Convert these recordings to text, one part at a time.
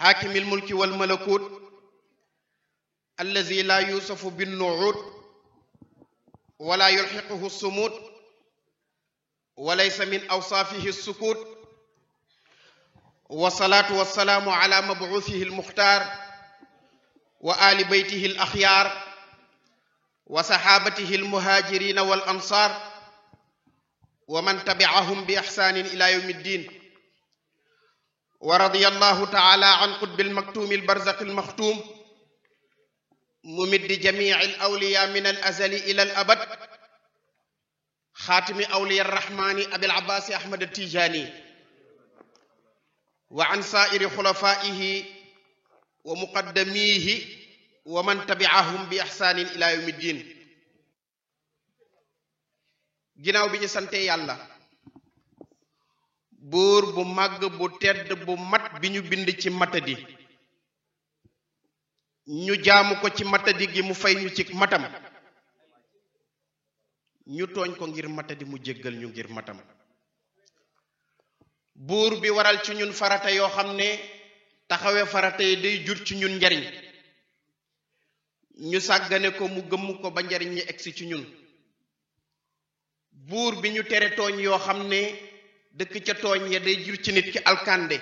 حاكم الملك والملكوت الذي لا يوصف بالنعوت ولا يلحقه الصمود وليس من أوصافه السكوت، والصلاة والسلام على مبعوثه المختار وآل بيته الأخيار وصحابته المهاجرين والأنصار ومن تبعهم بإحسان إلى يوم الدين. ورضي الله تعالى عن قطب المكتوم البرزخ المختوم ممد جميع الأولياء من الأزل إلى الأبد خاتم أولياء الرحمن أبي العباس أحمد التيجاني وعن سائر خلفائه ومقدميه ومن تبعهم بإحسان إلى يوم الدين. ginnaaw bi ñu sante yàlla buur bu màgg bu tedd bu mat bi ñu bind ci matadi ñu jaamu ko ci matadi gi mu fay ñu ci matam, ñu tooñ ko ngir matadi mu jéggal ñu ngir matam. buur bi waral ci ñun farata yoo xam ne taxawe farata yi day jur ci ñun njariñ, ñu sàggane ko mu gëmm ko ba njariñ ñi egsi ci ñun. buur bi ñu tere tooñ yoo xam ne dëkk ca tooñ ya day jur ci nit ki alkande,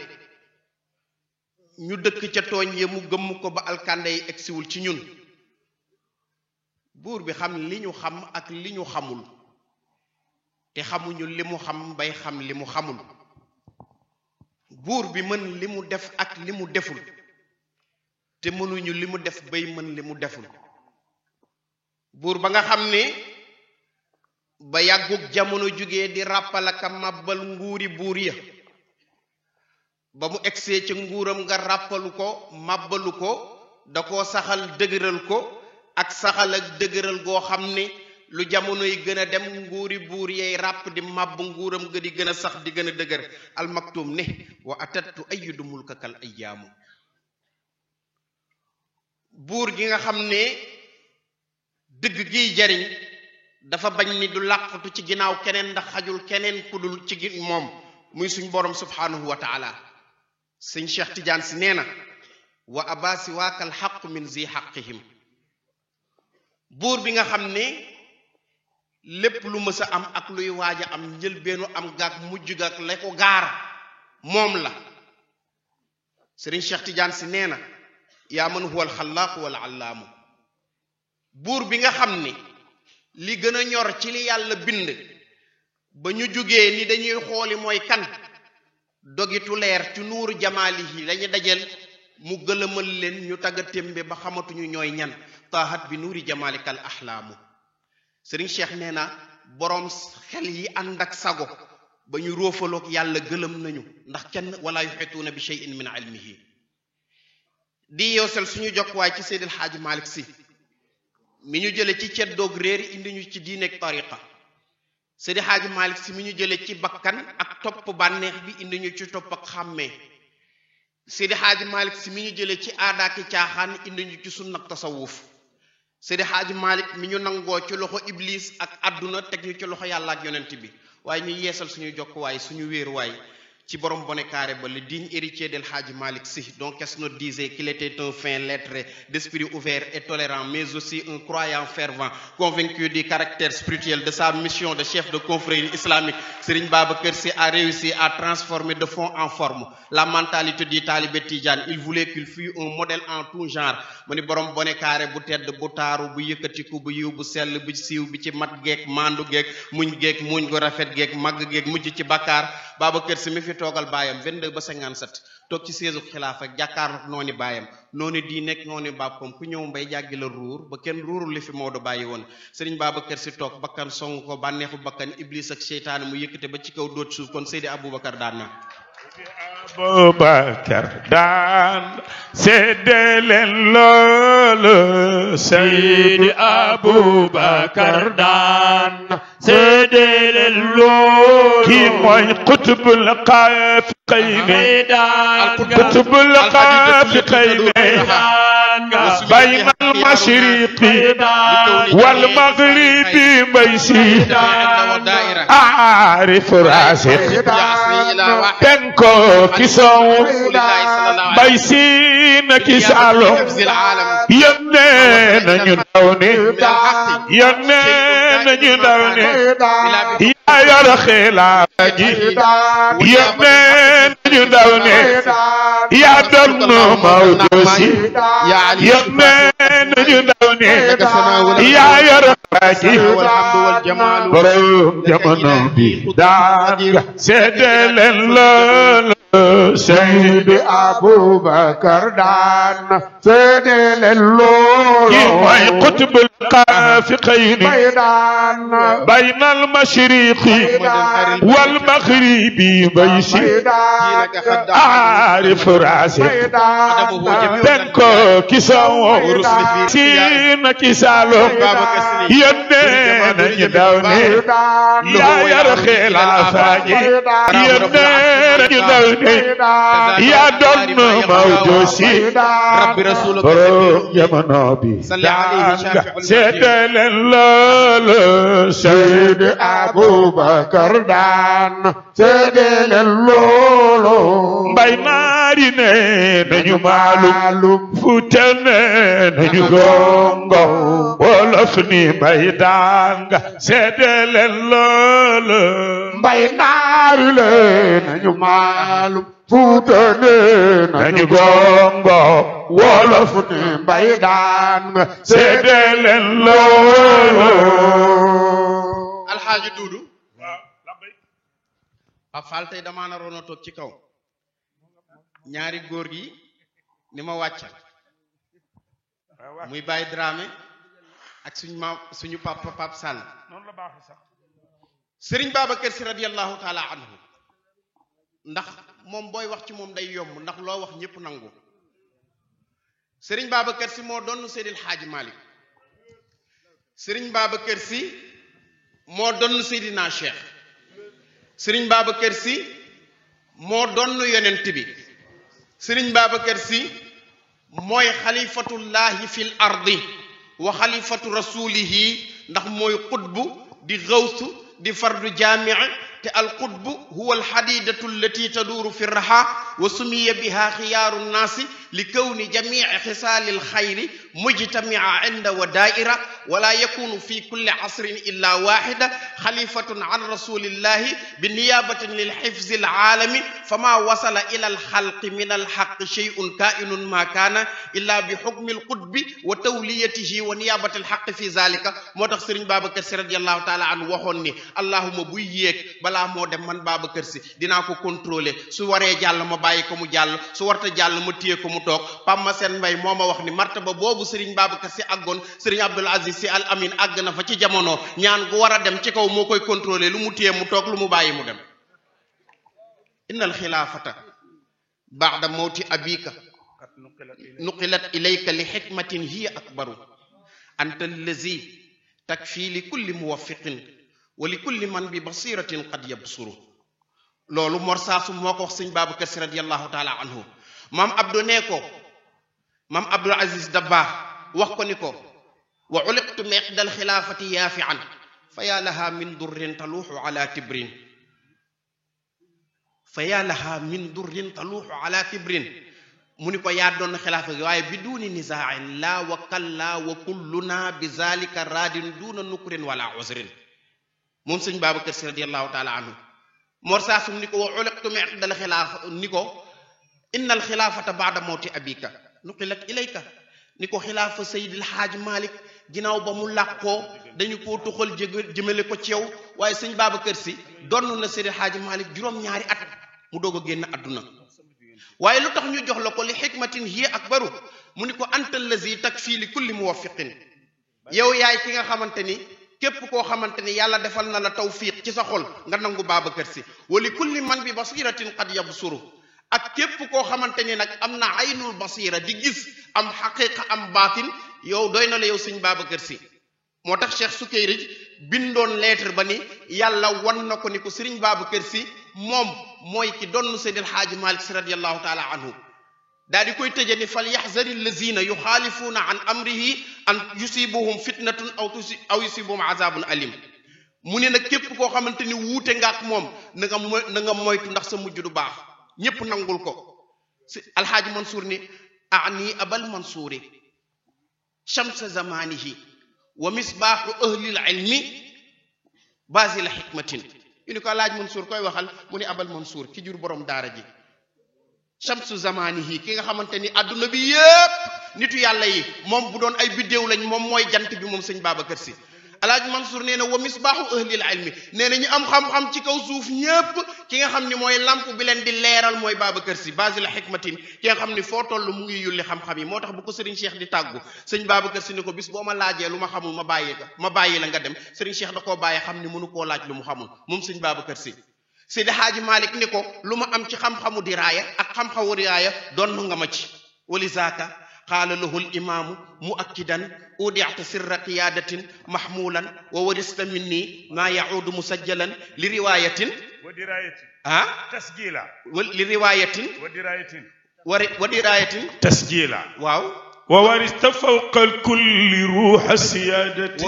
ñu dëkk ca tooñ ya mu gëmm ko ba alkande yi egsiwul ci ñun. buur bi xam li ñu xam ak li ñu xamul te xamuñu li mu xam bay xam li mu xamul. buur bi mën li mu def ak li mu deful te mënuñu li mu def bay mën li mu deful. buur ba nga xam ne ba yàggug jamono jugee di ràppalaka màbbal nguuri buur ya, ba mu egsee ca nguuram nga ràppalu ko màbbalu ko, da koo saxal dëgëral ko ak saxal ak dëgëral goo xam ne lu jamono yi gën a dem nguuri buur yay ràpp di màbb nguuram ga di gën a sax di gën a dëgër. almaktum ne wa atattu ayidu mulkakal ayyaamu. buur gi nga xam ne dëgg giy jariñ dafa bañ ni du làqatu ci ginnaaw keneen ndax xajul keneen ku dul ci moom, muy suñ borom subhanahu wa taala. sëñ Cheikh Tidiane si nee na wa abasi waakal xaqu min zi xaqihim. buur bi nga xam ne lépp lu mës a am ak luy waaj a am njëlbeenu am gaag mujj gaag la ko gaar moom la. sëriñ Cheikh Tidiane si nee na yaa man huwa alxalaaqu wal allaamu. buur bi nga xam ne li gën a ñor ci li yàlla bind ba ñu jógee ni dañuy xooli mooy kan, dogitu leer ci nuuru jamaalihi lañu dajel mu gëlëmal leen ñu tagga témbe ba xamatuñu ñooy ñan. taahat bi nuuri jamaalikal ahlaamu. sëriñ Cheikh nee na boroom xel yi ànd ak sago ba ñu róofaloog yàlla gëlëm nañu ndax kenn wala yuxituuna bi shay'in min ilmihi. di yoosal suñu jokkuwaay ci Seydil Xaaji Malick Si mi ñu jële ci ceddoog réer indi ñu ci diineeg tariqa. Seydi Xaaji Malick Si mi ñu jële ci bakkan ak topp bànneex bi indi ñu ci topp ak xàmmee. Seydi Xaaji Malick Si mi ñu jële ci aadaaki caaxaan indi ñu ci sunnak tasawuf. Seydi Xaaji Malick mi ñu nangoo ci loxo iblis ak àdduna teg ñu ci loxo yàlla ak yonent bi. waaye ñu yeesal suñu jokkuwaay suñu wéeruwaay ci borom bonnet carré ba le digne héritier del Hadji Malick Sy, dont Quesnot disait qu'il était un fin lettré, d'esprit ouvert et tolérant, mais aussi un croyant fervent, convaincu du caractère spirituel de sa mission de chef de confrérie islamique. Serigne Babacar Sy a réussi à transformer de fond en forme la mentalité du talibé Tidjane. Il voulait qu'il fût un modèle en tout genre. mu ni borom bonnet carré bu tedd bu taaru bu yëkkatiku bu yiw bu sell bu siiw bi ci mat geek mandu geek muñ gu rafet geek màgg geek mujj ci bakkaar. Babacar Sy mi fi toogal baayam 22 ba 57 toog ci seesu xilaafa jàkkaarloog noonu baayam noonu di nekk noonu bàppam ku ñëw mbay jàggi la ruur ba kenn ruurul li fi Maodo bàyyi woon. Serigne Babacar Sy toog bakkan song ko bànneexu bakkan iblis ak seytaane mu yëkkate ba ci kaw doot suuf kon Seydi Aboubacar daan na. Aboubacar daan séddee leen loolu Seydi Aboubacar daan séddee leen loolu kii mooy qutbul qaafiqayni qutbul qaafiqayni بين المشرق والمغرب بيسي أعرف راسخ تنكو كسو بيسي نكسالو يمنين ندوني يمنين ندوني يا يرخلا يمنين ندوني يا دم موجوسي يمنين ندوني يا يرخلا بروم جمنو بي دان سيدل اللول سيد أبو بكر دان سيدل اللول يوي قطب القافقين بين المشرق والمغرب بيسي أعرف راسي تنكو كسو سين كسالو يدين يدوني يا يرخي العفاجي يدين يدوني يا دون موجوسي ربي رسولك يا منابي صلى عليه شافع سيد اللول سيد أبو بكر دان سيد اللول باي ماريني نيو معلوم فوتني نيو غونغو ولفني باي دان سيد اللول باي ماريني نيو معلوم فوتني نيو غونغو ولفني باي دان سيد اللول alxaaji duudu Pape Fall tey damaa naroon a toog ci kaw ñaari góor gi ni ma wàccal muy Baye Dramé ak suñu papa Pape Sall Serigne Babacar Sy radiyallahu taala anhu ndax moom booy wax ci moom day yomb ndax loo wax ñëpp nangu Serigne Babacar Sy moo doon Seydil Hadji Malick Serigne Babacar Sy moo doon Seydina Cheikh Serigne Babacar Sy moo doon yonent bi Serigne Babacar Sy mooy xalifatullahi fil ardi wa xalifatu rasulihi ndax mooy qutbu di gawsu di fardu jaami te al qutbu huwa al hadidatu allati taduru fi raha wa sumiya biha khiyaaru nnaasi li kawni jamii xisaali alxayri mujtamia inda wa daaira wala yakunu fi kulli asrin illa waxida xalifatun an rasulillahi bi niyabatin lil xifzi alaalami fama wasala ila alxalqi min alxaqi sheyun kainun ma kaana illa bi xukmi alqutbi wa tawliyatihi wa niyabati alxaqi fi zalika moo tax Sëriñ Babacar Sy radiallahu taala anhu waxoon ni allahuma buy yéeg balaa moo dem man Babacar Sy dinaa ko contrôler su waree jàll ma bàyyi ko mu jàll su warta jàll ma téye ko mu toog Pamma Sène Mbaye moo ma wax ni martaba boobu Serigne Babacar Sy àggoon Serigne Abdoul Aziz Sy Al Amin àgg na fa ci jamono ñaan gu war a dem ci kaw moo koy contrôler lu mu téye mu toog lu mu bàyyi mu dem innal xilaafata ba'da mawti abika nuqilat ilayka li xikmatin hiya akbaru anta allazi takfi li kulli muwaffiqin wa li kulli man bi basiratin qad yabsuru loolu Mor Saasum moo ko wax Serigne Babacar Sy radiyallahu taala anhu maam Abdou nee ko maam Abdoul Aziz Dabakh wax ko ni ko wa uliqtu miqdal xilaafati yaafian fa yaa laha min durrin taluuxu ala tibrin fa yaa laha min durrin taluuxu ala tibrin mu ni ko yaa doon xilaafa gi waaye bi duuni nisaain laa wa kallaa wa kulluna bi zalika raadin duuna nukrin wala usrin moom sëñ Babacar Sy radiyallahu taala anhu Mor Saasum ni ko wa uliqtu miqdal xilaafa ni ko innal xilaafata baada mawti abika nuqilat ilayka ni ko xilaafa Seydil Hadj Malick ginnaaw ba mu làqoo dañu koo tuxal jëmale ko ci yow waaye sëñ Babacar Sy donn na Seydil Hadj Malick juróom-ñaari at mu doog a génn àdduna waaye lu tax ñu jox la ko li xikmatin hiya akbaru mu ni ko antal lazi takfi li kulli muwaffiqin yow yaay ki nga xamante ni képp koo xamante ni yàlla defal na la tawfiq ci sa xol nga nangu Babacar Sy wa li kulli man bi basiratin qad yabsuru ak képp koo xamante ni nag am na aynul basira di gis am xaqiqa am baatin yow doy na la yow sëñ Babacar Sy moo tax Cheikh Sukayrij bindoon lettre ba ni yàlla wan na ko ni ko Sëriñ Babacar Sy moom mooy ki donn Seydil Hadji Malick Sy radiyallahu taala anhu daal di koy tëje ni fal yaxzari allazina yuxaalifuuna an amrihi an yusibuhum fitnatun aw yusibuhum azabun alim mu ne nag képp koo xamante ni wuute nga ak moom na nga moytu ndax sa mujj du baax ñépp nangul ko si alxaaji Mansour ni ani abal mansuuri shamsa zamanihi wa misbaaxu ahlil ilmi basil xikmatin ñu ni ko alxaaji Mansour koy waxal mu ni abal Mansour ki jur borom daara ji shamsu zamanihi ki nga xamante ni adduna bi yépp nitu yàlla yi moom bu doon ay biddéew lañ moom mooy jant bi moom sëñ Babacar Si alaaji Mansour nee na wa misbaaxu ahlil ilmi nee na ñu am xam-xam ci kaw suuf ñépp ki nga xam ni mooy lamp bi leen di leeral mooy Babacar Si basil hikmatin ki nga xam ni foo toll mu ngi yulli xam-xam yi moo tax bu ko Serigne Cheikh di tàggu sëñ Babacar Si ni ko bis boo ma laajee lu ma xamul ma bàyyi la nga dem Serigne Cheikh da koo bàyyi xam ni mënu koo laaj lu mu xamul moom sëñ Babacar Si Seydi Haaji Malick ni ko lu ma am ci xam-xamu diraaya ak xam-xamu riyaaya doon nga ma ci wali zaaka qaala lahu al imaamu muakkidan udiata sirra qiyadatin mahmulan wa warista minni maa yaudu musajjalan li riwayatin wa dirayatin tasjila li riwayatin wa dirayatin tasjila waaw wa warista fawqa al kulli ruuxa siyadatin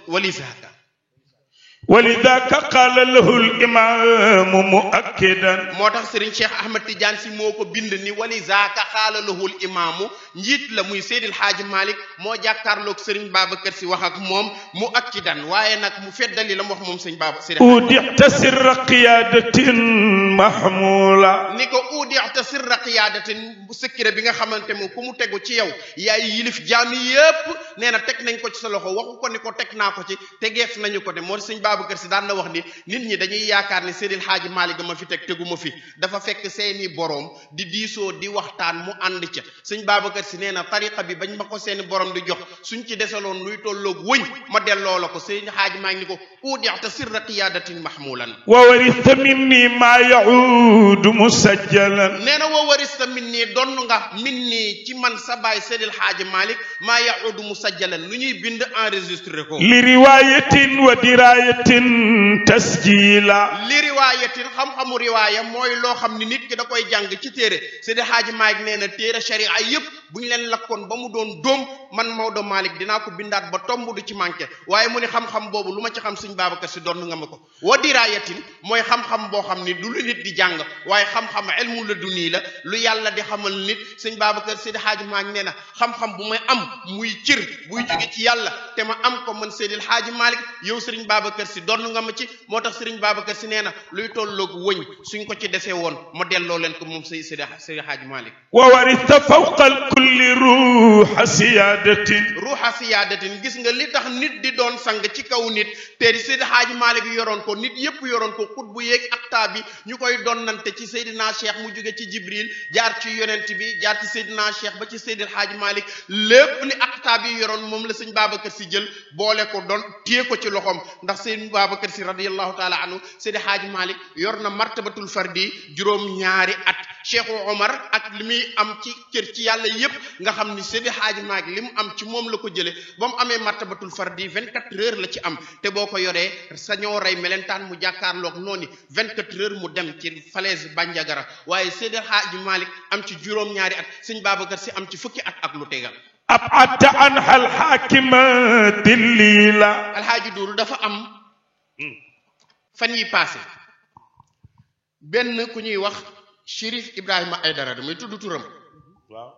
wali zaaka ولذاك قال له الإمام مؤكدا moo tax Serigne Cheikh Ahmed Tidiane si moo ko bind ni walizaaka qaala lahu al imaamu njiit la muy Seydil Haaji Malick moo jàkkaarloog Serigne Babacar Si wax ak moom muakkidan waaye nag mu feddali la mu wax moom sëñ Baba Si udixta sirra qiyaadatin mahmula ni ko udixta sirra qiyaadatin bu sëkkire bi nga xamante moom ku mu tegu ci yow yaay yilif jaami yépp nee na teg nañ ko ci sa loxo waxu ko ni ko teg naa ko ci tegeef nañu ko de moo sëñ Babacar Si daan na wax ni nit ñi dañuy yaakaar ni Seydil Haaji Malick ma fi teg teguma fi dafa fekk seeni boroom di diisoo di waxtaan mu ànd ca sëñ Babacar Si nee na tariqa bi bañ ma ko seeni boroom di jox suñ ci desaloon luy tolloog wëñ ma delloo la ko Seydil Haaji Malick ni ko udixta sirra qiyadatin mahmulan wa warista minni maa yaudu musajjalan nee na wa warista minni donn nga minni ci man sa baay Seydil Haaji Malick maa yaudu musajjalan lu ñuy bind enregistré ko li riwayatin wa dirayatin tasjila li riwaayatin xam-xamu riwaaya mooy loo xam ni nit ki da koy jàng ci téere Seydi Haaji Malick nee na téere sharia yépp bu ñu leen lakkoon ba mu doon dóom man Maodo Malick dinaa ko bindaat ba tomb du ci manqué waaye mu ni xam-xam boobu lu ma ci xam sëñ Babacar Si doon nga ma ko wa diraayatin mooy xam-xam boo xam ni du lu nit di jàng waaye xam-xam ilmu la duni la lu yàlla di xamal nit sëñ Babacar Seydi Haaji Malick nee na xam-xam bu may am muy cër buy jóge ci yàlla te ma am ko man Seydil Haaji Malick yow sëriñ Babacar Si doon nga ma ci moo tax sëriñ Babacar Si nee na luy tolloog wëñ suñ ko ci desee woon ma delloo leen ko moom Seydi Haaji Malick wa warista fawqa kulli ruuxa siyaadatin ruuxa siyaadatin gis nga li tax nit di doon sang ci kaw nit te Seydi Haaji Malick yoroon ko nit yépp yoroon ko xut bu yeeg aktaa bi ñu koy donnante ci Seydina Cheikh mu jóge ci Jibril jaar ci yonent bi jaar ci Seydina Cheikh ba ci Seydil Haaji Malick lépp li aktaa bi yoroon moom la sëñ Babacar Si jël boole ko doon téye ko ci loxoom ndax sëñ Babacar Si radiyallahu taala anhu Seydi Haaji Malick yor na martabatul fardi juróom-ñaari at Cheikh Omar ak li muy am ci cër ci yàlla yépp nga xam ni Seydi Haaji Malick li mu am ci moom la ko jële ba mu amee martabatul fardi 24 heures la ci am te boo ko yoree sa ñoo rey melentaan mu jàkkaarloog noonu 24 heures mu dem ci falaise Bandiagara waaye Seydi Haaji Malick am ci juróom-ñaari at sëñ Babacar Si am ci fukki at ak lu tegal ab'adta anha al-haakimati liila alxaaji Duuru dafa am fan yi passé benn ku ñuy wax Chérif Ibrahima Aïdara damay tudd turam waaw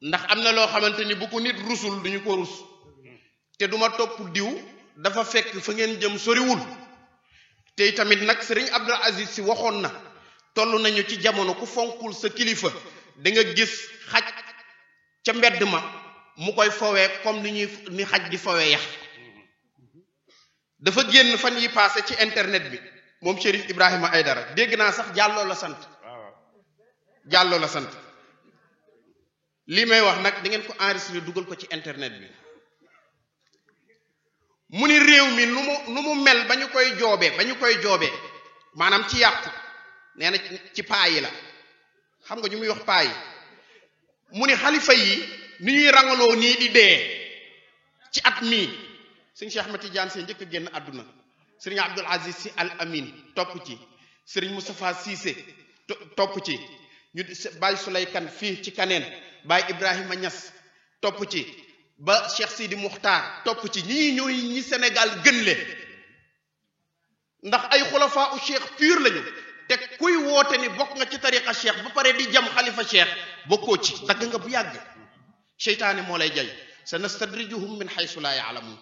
ndax am na loo xamante ni bu ko nit rusul duñu ko rus te duma topp diw dafa fekk fa ngeen jëm soriwul te tamit nag Serigne Abdoul Aziz Sy waxoon na toll nañu ci jamono ku fonkul sa kilifa da nga gis xaj ca mbedd ma mu koy fowee comme ni xaj di fowee yax dafa génn fan yi passé ci internet bi moom Chérif Ibrahima Aïdara dégg naa sax jàlloo la sant lii may wax nag da ngeen ko enregistré dugal ko ci internet bi mu ni réew mi nu mu mel ba ñu koy joobee maanaam ci yàqu nee na ci paa yi la xam nga ñu muy wax paa yi mu ni xalifa yi ni ñuy rangaloo nii di dee ci at mii sëñ Cheikh Ahmed Tidiane Sy njëkk a génn àdduna sëriñ Abdoul Aziz Sy Al Amin topp ci sëriñ Moustapha Cissé topp ci ñu Baye Souley Kane fii ci Kaneen Baye Ibrahima Niass topp ci ba Cheikh Sidi Muxtaar topp ci ñii ñooy ñi Sénégal gën leen ndax ay xulafaa u cheikh pur lañu te kuy woote ni bokk nga ci tariqa cheikh ba pare di jam xalifa cheikh bokkoo ci dagg nga bu yàgg seytaane moo lay jay sa nastadrijuhum min haysu laa yaalamun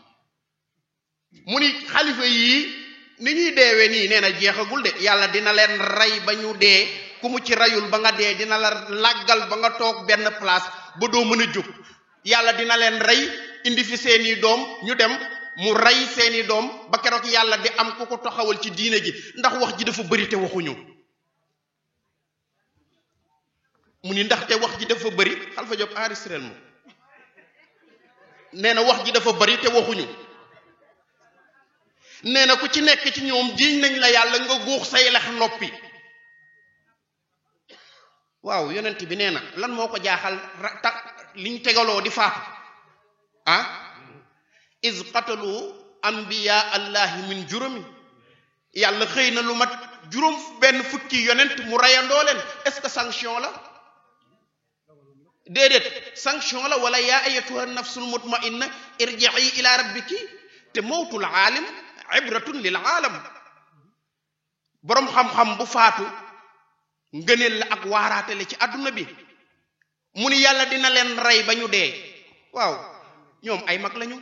mu ni xalifa yii ni ñuy deewee nii nee na jeexagul de yàlla dina leen rey ba ñu dee ku mu ci rayul ba nga dee dina la làggal ba nga toog benn place ba doo mën a jóg yàlla dina leen rey indi fi seeni doom ñu dem mu rey seeni doom ba keroog yàlla di am ku ko taxawal ci diine ji ndax wax ji dafa bëri te waxuñu mu ni ndax te wax ji dafa bëri Xalifa Diop enregistré mo nee na wax ji dafa bëri te waxuñu nee na ku ci nekk ci ñoom jiiñ nañ la yàlla nga guux say lex noppi waaw yonent bi nee na lan moo ko jaaxal liñ tegaloo di faatu iz qatalu anbiya allahi min juróomi yàlla xëy na lu mat juróom benn fukki yonent mu reyandoo leen est-ce que sanction la déedéet sanction la wala yaa ayatuha nafsul mutmainna irji'i ila rabbiki te mawtul aalim ibratun lil aalam boroom xam-xam bu faatu ngëneel la ak waaraatele ci àdduna bi mu ni yàlla dina leen rey ba ñu dee waaw ñoom ay mag lañu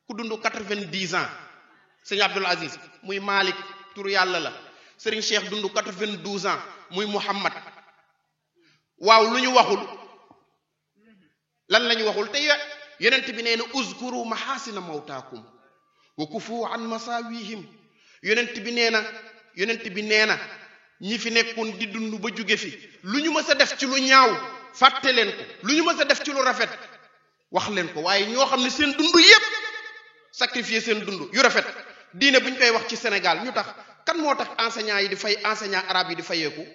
ku dund 90 ans sëñ Abdul Aziz muy Malik tur yàlla la sëriñ Cheikh dund 92 ans muy Muhammad waaw lu ñu waxul lan lañu waxul te yonent bi nee na uzkuru mahasina mawtaakum wa kufu an masawihim yonent bi nee na ñi fi nekkoon di dund ba jóge fi lu ñu mës a def ci lu ñaaw fàtte leen ko lu ñu mës a def ci lu rafet wax leen ko waaye ñoo xam ne seen dund yépp sacrifier seen dund yu rafet diine bu ñu koy wax ci Sénégal ñu tax kan moo tax enseignant yi di fay enseignant arabe yi di fayeeku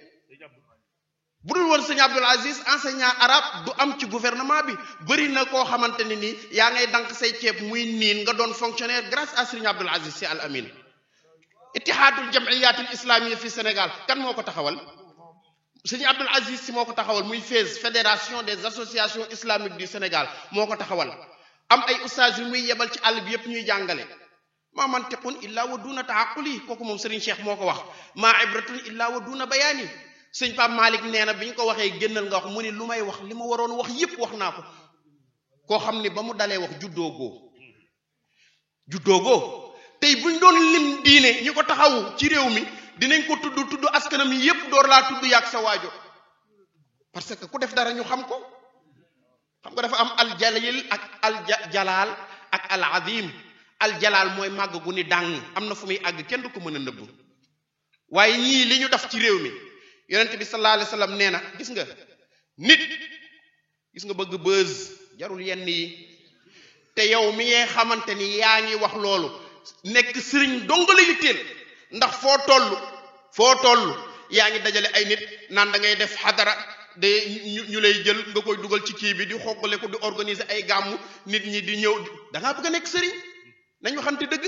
bu dul woon sëñ Abdul Aziz enseignant arabe du am ci gouvernement bi bëri na koo xamante ne nii yaa ngay dank say ceeb muy niin nga doon fonctionnaire grâce à sëñ Abdul Aziz Sy Al Amin ittihaadul jamiyat al islamiyya fi Sénégal kan moo ko taxawal sëñ Abdul Aziz Sy moo ko taxawal muy FAISE fédération des associations islamiques du Sénégal moo ko taxawal am ay ustaas yu muy yebal ci àll bi yépp ñuy jàngale maa mantiqun illa wa duna taaquli kooku moom Serigne Cheikh moo ko wax maa ibratun illa wa duna bayaani sëñ Pape Malick nee na bi ñu ko waxee génnal nga wax mu ni lu may wax li ma waroon wax yépp wax naa ko koo xam ni ba mu dalee wax juddoogoo tey buñ doon lim diine ñi ko taxawu ci réew mi dinañ ko tudd askanam yi yépp door laa tudd yàgg sa waajo parce que ku def dara ñu xam ko xam nga dafa am aljalil ak aljalaal ak al azim aljalaal mooy màgg gu ni dàng am na fu muy àgg kenn du ko mën a nëbb waaye ñii li ñu def ci réew mi yonent bi sallallahu alayhi wa sallam nee na gis nga nit gis nga bëgg buzz jarul yenn yi te yow mi ngee xamante ni yaa ngi wax loolu nekk sëriñ dong la yitteel ndax foo toll yaa ngi dajale ay nit naan da ngay def xadara de ñu lay jël nga koy dugal ci kii bi di xoqale ko di organiser ay gàmmu nit ñi di ñëw da ngaa bëgg a nekk sëriñ nañ waxante dëgg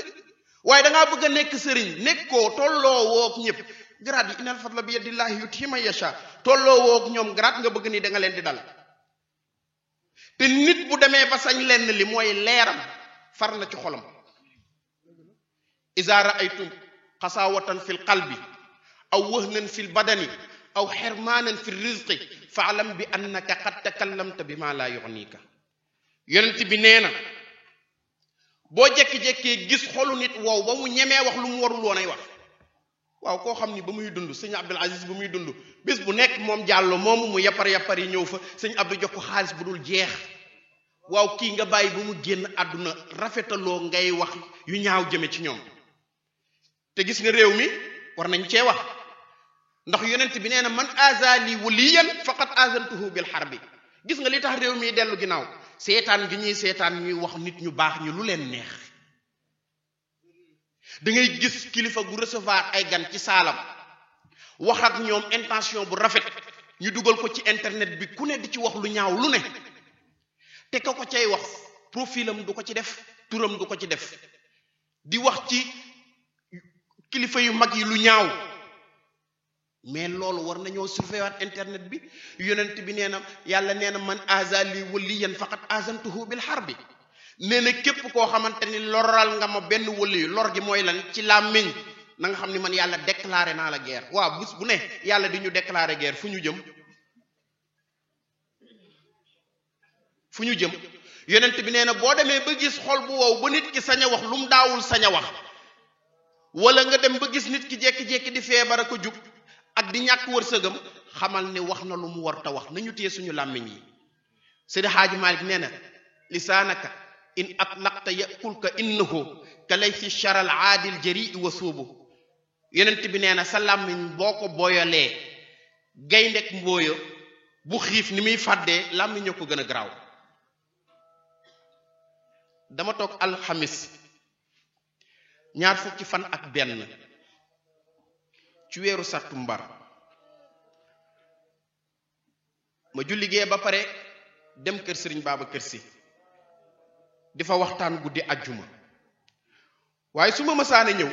waaye da ngaa bëgg a nekk sëriñ nekkoo tolloo woog ñëpp grade yi innal fadla bi yadillahi yuti man yasha tolloo woog ñoom grade nga bëgg ni da nga leen di dal te nit bu demee ba sañ lenn li mooy leeram far na ci xolam iza ra'aytum xasaawatan fil qalbi aw wahnan fil badani aw xirmaanan fil rizqi fa'lam bi annaka qad takallamta bima la yughnika yonent bi nee na boo jekki-jekkee gis xolu nit wow ba mu ñemee wax lu mu warul woon ay wax waaw koo xam ni ba muy dund sëñ Abdul Aziz ba muy dund bés bu nekk moom jàllo moomu mu yappar yi ñëw fa sëñ Abdou jox ko xaalis bu dul jeex waaw kii nga bàyyi ba mu génn àdduna rafetaloo ngay wax yu ñaaw jëme ci ñoom te gis nga réew mi war nañ cee wax ndax yonent bi nee na man azali waliyan faqad azantuhu bil harbi gis nga li tax réew mi dellu ginnaaw seetaan gi ñuy seetaan ñuy wax nit ñu baax ñu lu leen neex da ngay gis kilifa gu recevoir ay gan ci saalam wax ak ñoom intention bu rafet ñu dugal ko ci internet bi ku ne di ci wax lu ñaaw lu ne te ko cay wax profilam du ko ci def turam du ko ci def di wax ci kilifa yu mag yi lu ñaaw mais loolu war nañoo surveiller internet bi yonent bi nee na yàlla nee na man azali waliyan faqat azantuhu bil harbi nee na képp koo xamante ni loral nga ma benn wali lor gi mooy lan ci làmmiñ na nga xam ni man yàlla déclaré naa la guerre waaw bés bu ne yàlla di ñu déclaré guerre fu ñu jëm yonent bi nee na boo demee ba gis xol bu wow ba nit ki sañ a wax lu mu daawul sañ a wax wala nga dem ba gis nit ki jékki-jékki di feebar ak a jug ak di ñàkk wërsëgam xamal ne wax na lu mu war ta wax nañu téye suñu làmmiñ yi Seydi Haaji Malik nee na lisaanaka in atlaqta yakulka innahu ka laysi charal aadil jari wa suubu yonent bi nee na sa làmmiñ boo ko boyalee gayndek mbooya bu xiif ni muy fàddee làmmiñoo ko gën a garaaw dama toog alxamis 20 fan ak benn ci weeru sattumbar ma julligee ba pare dem kër Sëriñ Babacar Si di fa waxtaan guddi ajjuma waaye su ma mësaane ñëw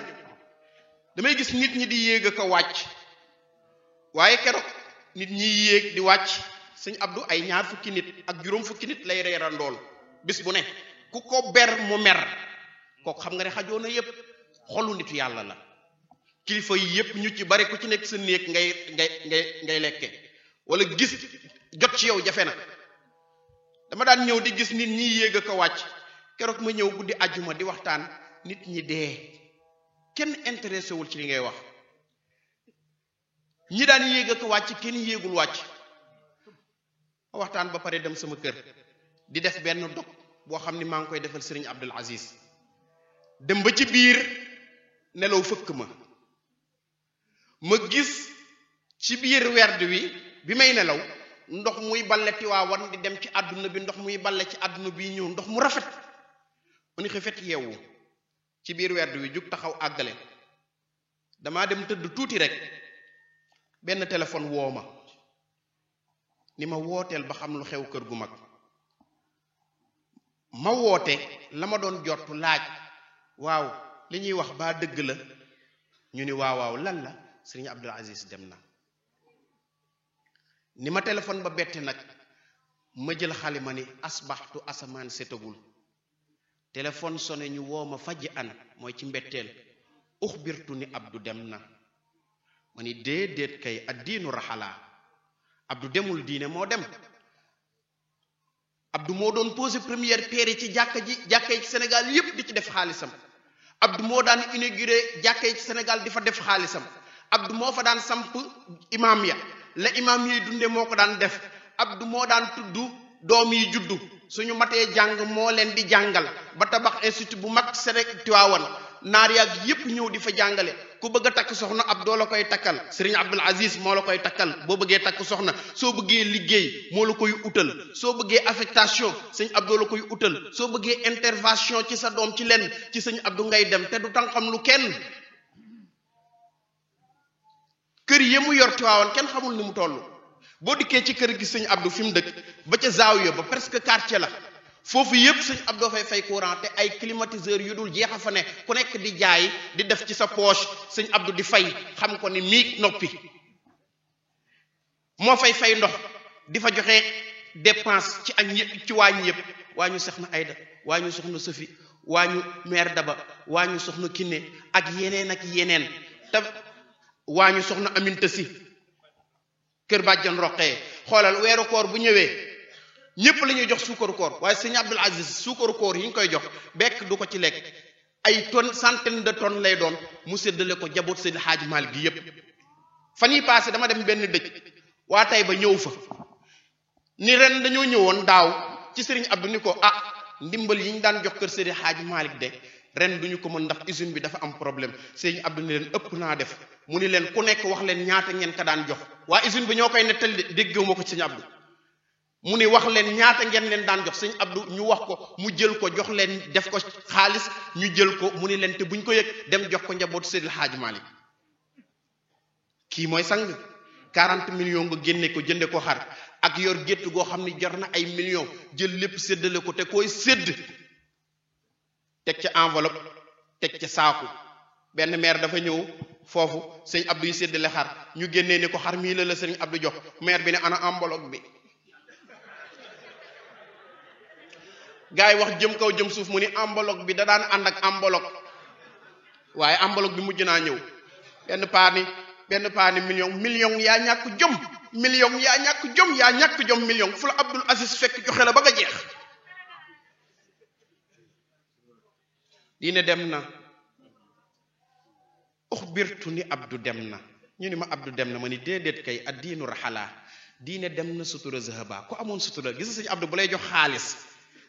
damay gis nit ñi di yéeg ak a wàcc waaye keroog nit ñi yéeg di wàcc Sëñ Abdou ay 20 nit ak juróom fukki nit lay reerandool bis bu ne ku ko ber mu mer kooku xam nga ne xajoo na yépp xolu nitu yàlla la kilifa yi yépp ñu ci bari ku ci nekk sa néeg ngay lekke wala gis jot ci yow jafe na dama daan ñëw di gis nit ñi yéeg ak a wàcc keroog ma ñëw guddi àjjuma di waxtaan nit ñi dee kenn intéressé wul ci li ngay wax ñi daan yéeg ak a wàcc kenn yéegul wàcc ma waxtaan ba pare dem sama kër di def benn dog boo xam ni maa ngi koy defal Serigne Abdul Aziz dem ba ci biir nelaw fëkk ma gis ci biir werd wi bi may nelaw ndox muy balle Tiwaawan di dem ci àdduna bi ndox muy balle ci àdduna bi ñëw ndox mu rafet ma ni xëfet yeewu ci biir werd wi jug taxaw àggale damaa dem tëdd tuuti rek benn téléphone woo ma ni ma wooteel ba xam lu xew kër gu mag ma woote la ma doon jot laaj waaw li ñuy wax baa dëgg la ñu ni waaw lan la Sëriñ Abdul Aziz dem na ni ma téléphone ba bette nag ma jël xalima ni asbaxtu asamaan setagul téléphone sonné ñu woo ma faji an mooy ci mbetteel uxbirtu ni Abdou dem na ma ni déedéet kay addiinu raxalaa Abdou demul diine moo dem Abdou moo doon posé première pierre ci jàkka yi ci Sénégal yépp di ci def xaalisam Abdou moo daan inauguré jàkka yi ci Sénégal di fa def xaalisam Abdou moo fa daan samp imam ya la imam yi dunde moo ko daan def Abdou moo daan tudd doom yi juddu suñu matee jàng moo leen di jàngal ba tabax institut bu mag Sénégal Tiwaawan naar yaag yépp ñëw di fa jàngale ku bëgg a takk soxna Abdou la koy takkal Serigne Abdul Aziz moo la koy takkal boo bëggee takk soxna soo bëggee liggéey moo la koy utal soo bëggee affectation sëñ Abdou la koy utal soo bëggee intervention ci sa doom ci lenn ci sëñ Abdou ngay dem te du tànqam lu kenn kër yi mu yor Tiwaawan kenn xamul ni mu toll boo dikkee ci kër gi sëñ Abdou fi mu dëkk ba ca zaawiya ba presque quartier la foofu yépp sëñ Abdou fay fay courant te ay climatiseur yu dul jeex a fa ne ku nekk di jaay di def ci sa poche sëñ Abdou di fay xam ko ni miig noppi moo fay ndox di fa joxe dépense ci añ yëpp ci waañ yëpp waañu soxna Ayda waañu soxna Sofi waañu mère Daba waañu soxna Kiné ak yeneen te waañu soxna Aminta Si kër bàjjan roqee xoolal weeru koor bu ñëwee ñëpp la ñuy jox suukaru koor waaye sëñ Abdul Aziz suukaru koor yi ñu koy jox bekk du ko ci lekk ay tonnes centaine de tonnes lay doon mu séddale ko jaboot Seydi Hadji Malick gi yépp fan yi passé dama dem benn dëj waa tey ba ñëw fa ni ren dañoo ñëwoon daaw ci Serigne Abdou ni ko ndimbal yi ñu daan jox kër Seydi Hadji Malick de ren duñu ko mën ndax usine bi dafa am problème Serigne Abdou ni leen ëpp naa def mu ni leen ku nekk wax leen ñaata ngeen ka daan jox waa usine bi ñoo koy nettali déggewu ma ko ci Serigne Abdou mu ni wax leen ñaata ngeen leen daan jox Serigne Abdou ñu wax ko mu jël ko jox leen def ko xaalis ñu jël ko mu ni leen te buñ ko yëg dem jox ko njaboot Seydi Hadji Malick kii mooy sang 40 millions nga génne ko jënde ko xar ak yor gétt goo xam ni jar na ay millions jël lépp séddale ko te koy sédd teg ca enveloppe teg ca saaku benn maire dafa ñëw foofu sëñ Abdou yi séddale xar ñu génnee ni ko xar mii la sëñ Abdou jox maire bi ne ana enveloppe bi gars yi wax jëm kaw jëm suuf mu ni enveloppe bi da daan ànd ak enveloppe waaye enveloppe bi mujj naa ñëw benn paani million yaa ñàkk jom yaa ñàkk jom million fu la Abdoul Aziz fekk joxe la ba nga jeex diine dem na uxbirtu ni Abdou dem na ñu ni ma Abdou dem na ma ni déedéet kay addiinu raxalaa diine dem na sutura zahaba ku amoon sutura gis nga sëñ Abdou bu lay jox xaalis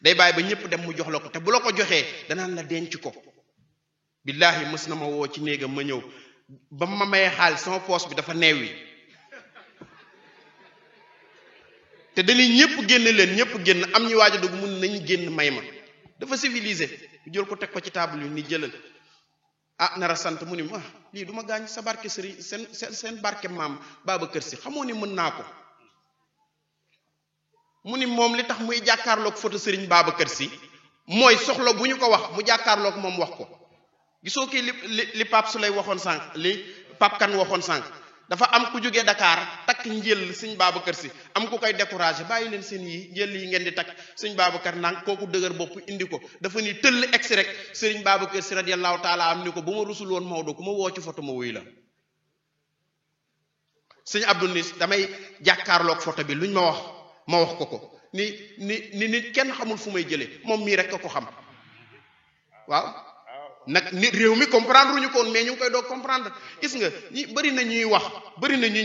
day bàyyi ba ñëpp dem mu jox la ko te bu la ko joxee danaan la denc ko billaahi mës na ma woo ci néegam ma ñëw ba ma mayee xaalis sama poos bi dafa neewi te dañuy ñëpp génn am ñu waaj a dugg mun nañ génn may ma dafa civilisé mu jël ko teg ko ci table yi ni jëlal nara sant mu ni ma lii du ma gaañ sa barke sëriñ seen barke maam Babacar Si xamoo ni mën naa ko mu ni moom li tax muy jàkkaarloog photo sëriñ Babacar Si mooy soxla bu ñu ko wax mu jàkkaarloog moom wax ko gisoo kii li Pape Souley waxoon sànq li Pape Kane waxoon sànq dafa am ku jógee Dakar takk njël sëñ Babacar Si am ku koy découragé bàyyi leen seen yi njël yi ngeen di takk sëñ Babacar nang kooku dëgër bopp indi ko dafa ni tëll egsi rek sëriñ Babacar Si radiyallahu taala am ni ko bu ma rusul woon Maodo ku ma woo ci photo ma wuy la sëñ Abdou ni damay jàkkaarloog photo bi luñ ma wax ko ni kenn xamul fu may jëlee moom mii rek ko xam waaw nag nit réew mi comprendre ñu ko woon mais ñu ngi koy doog comprendre gis nga ñi bëri na ñuy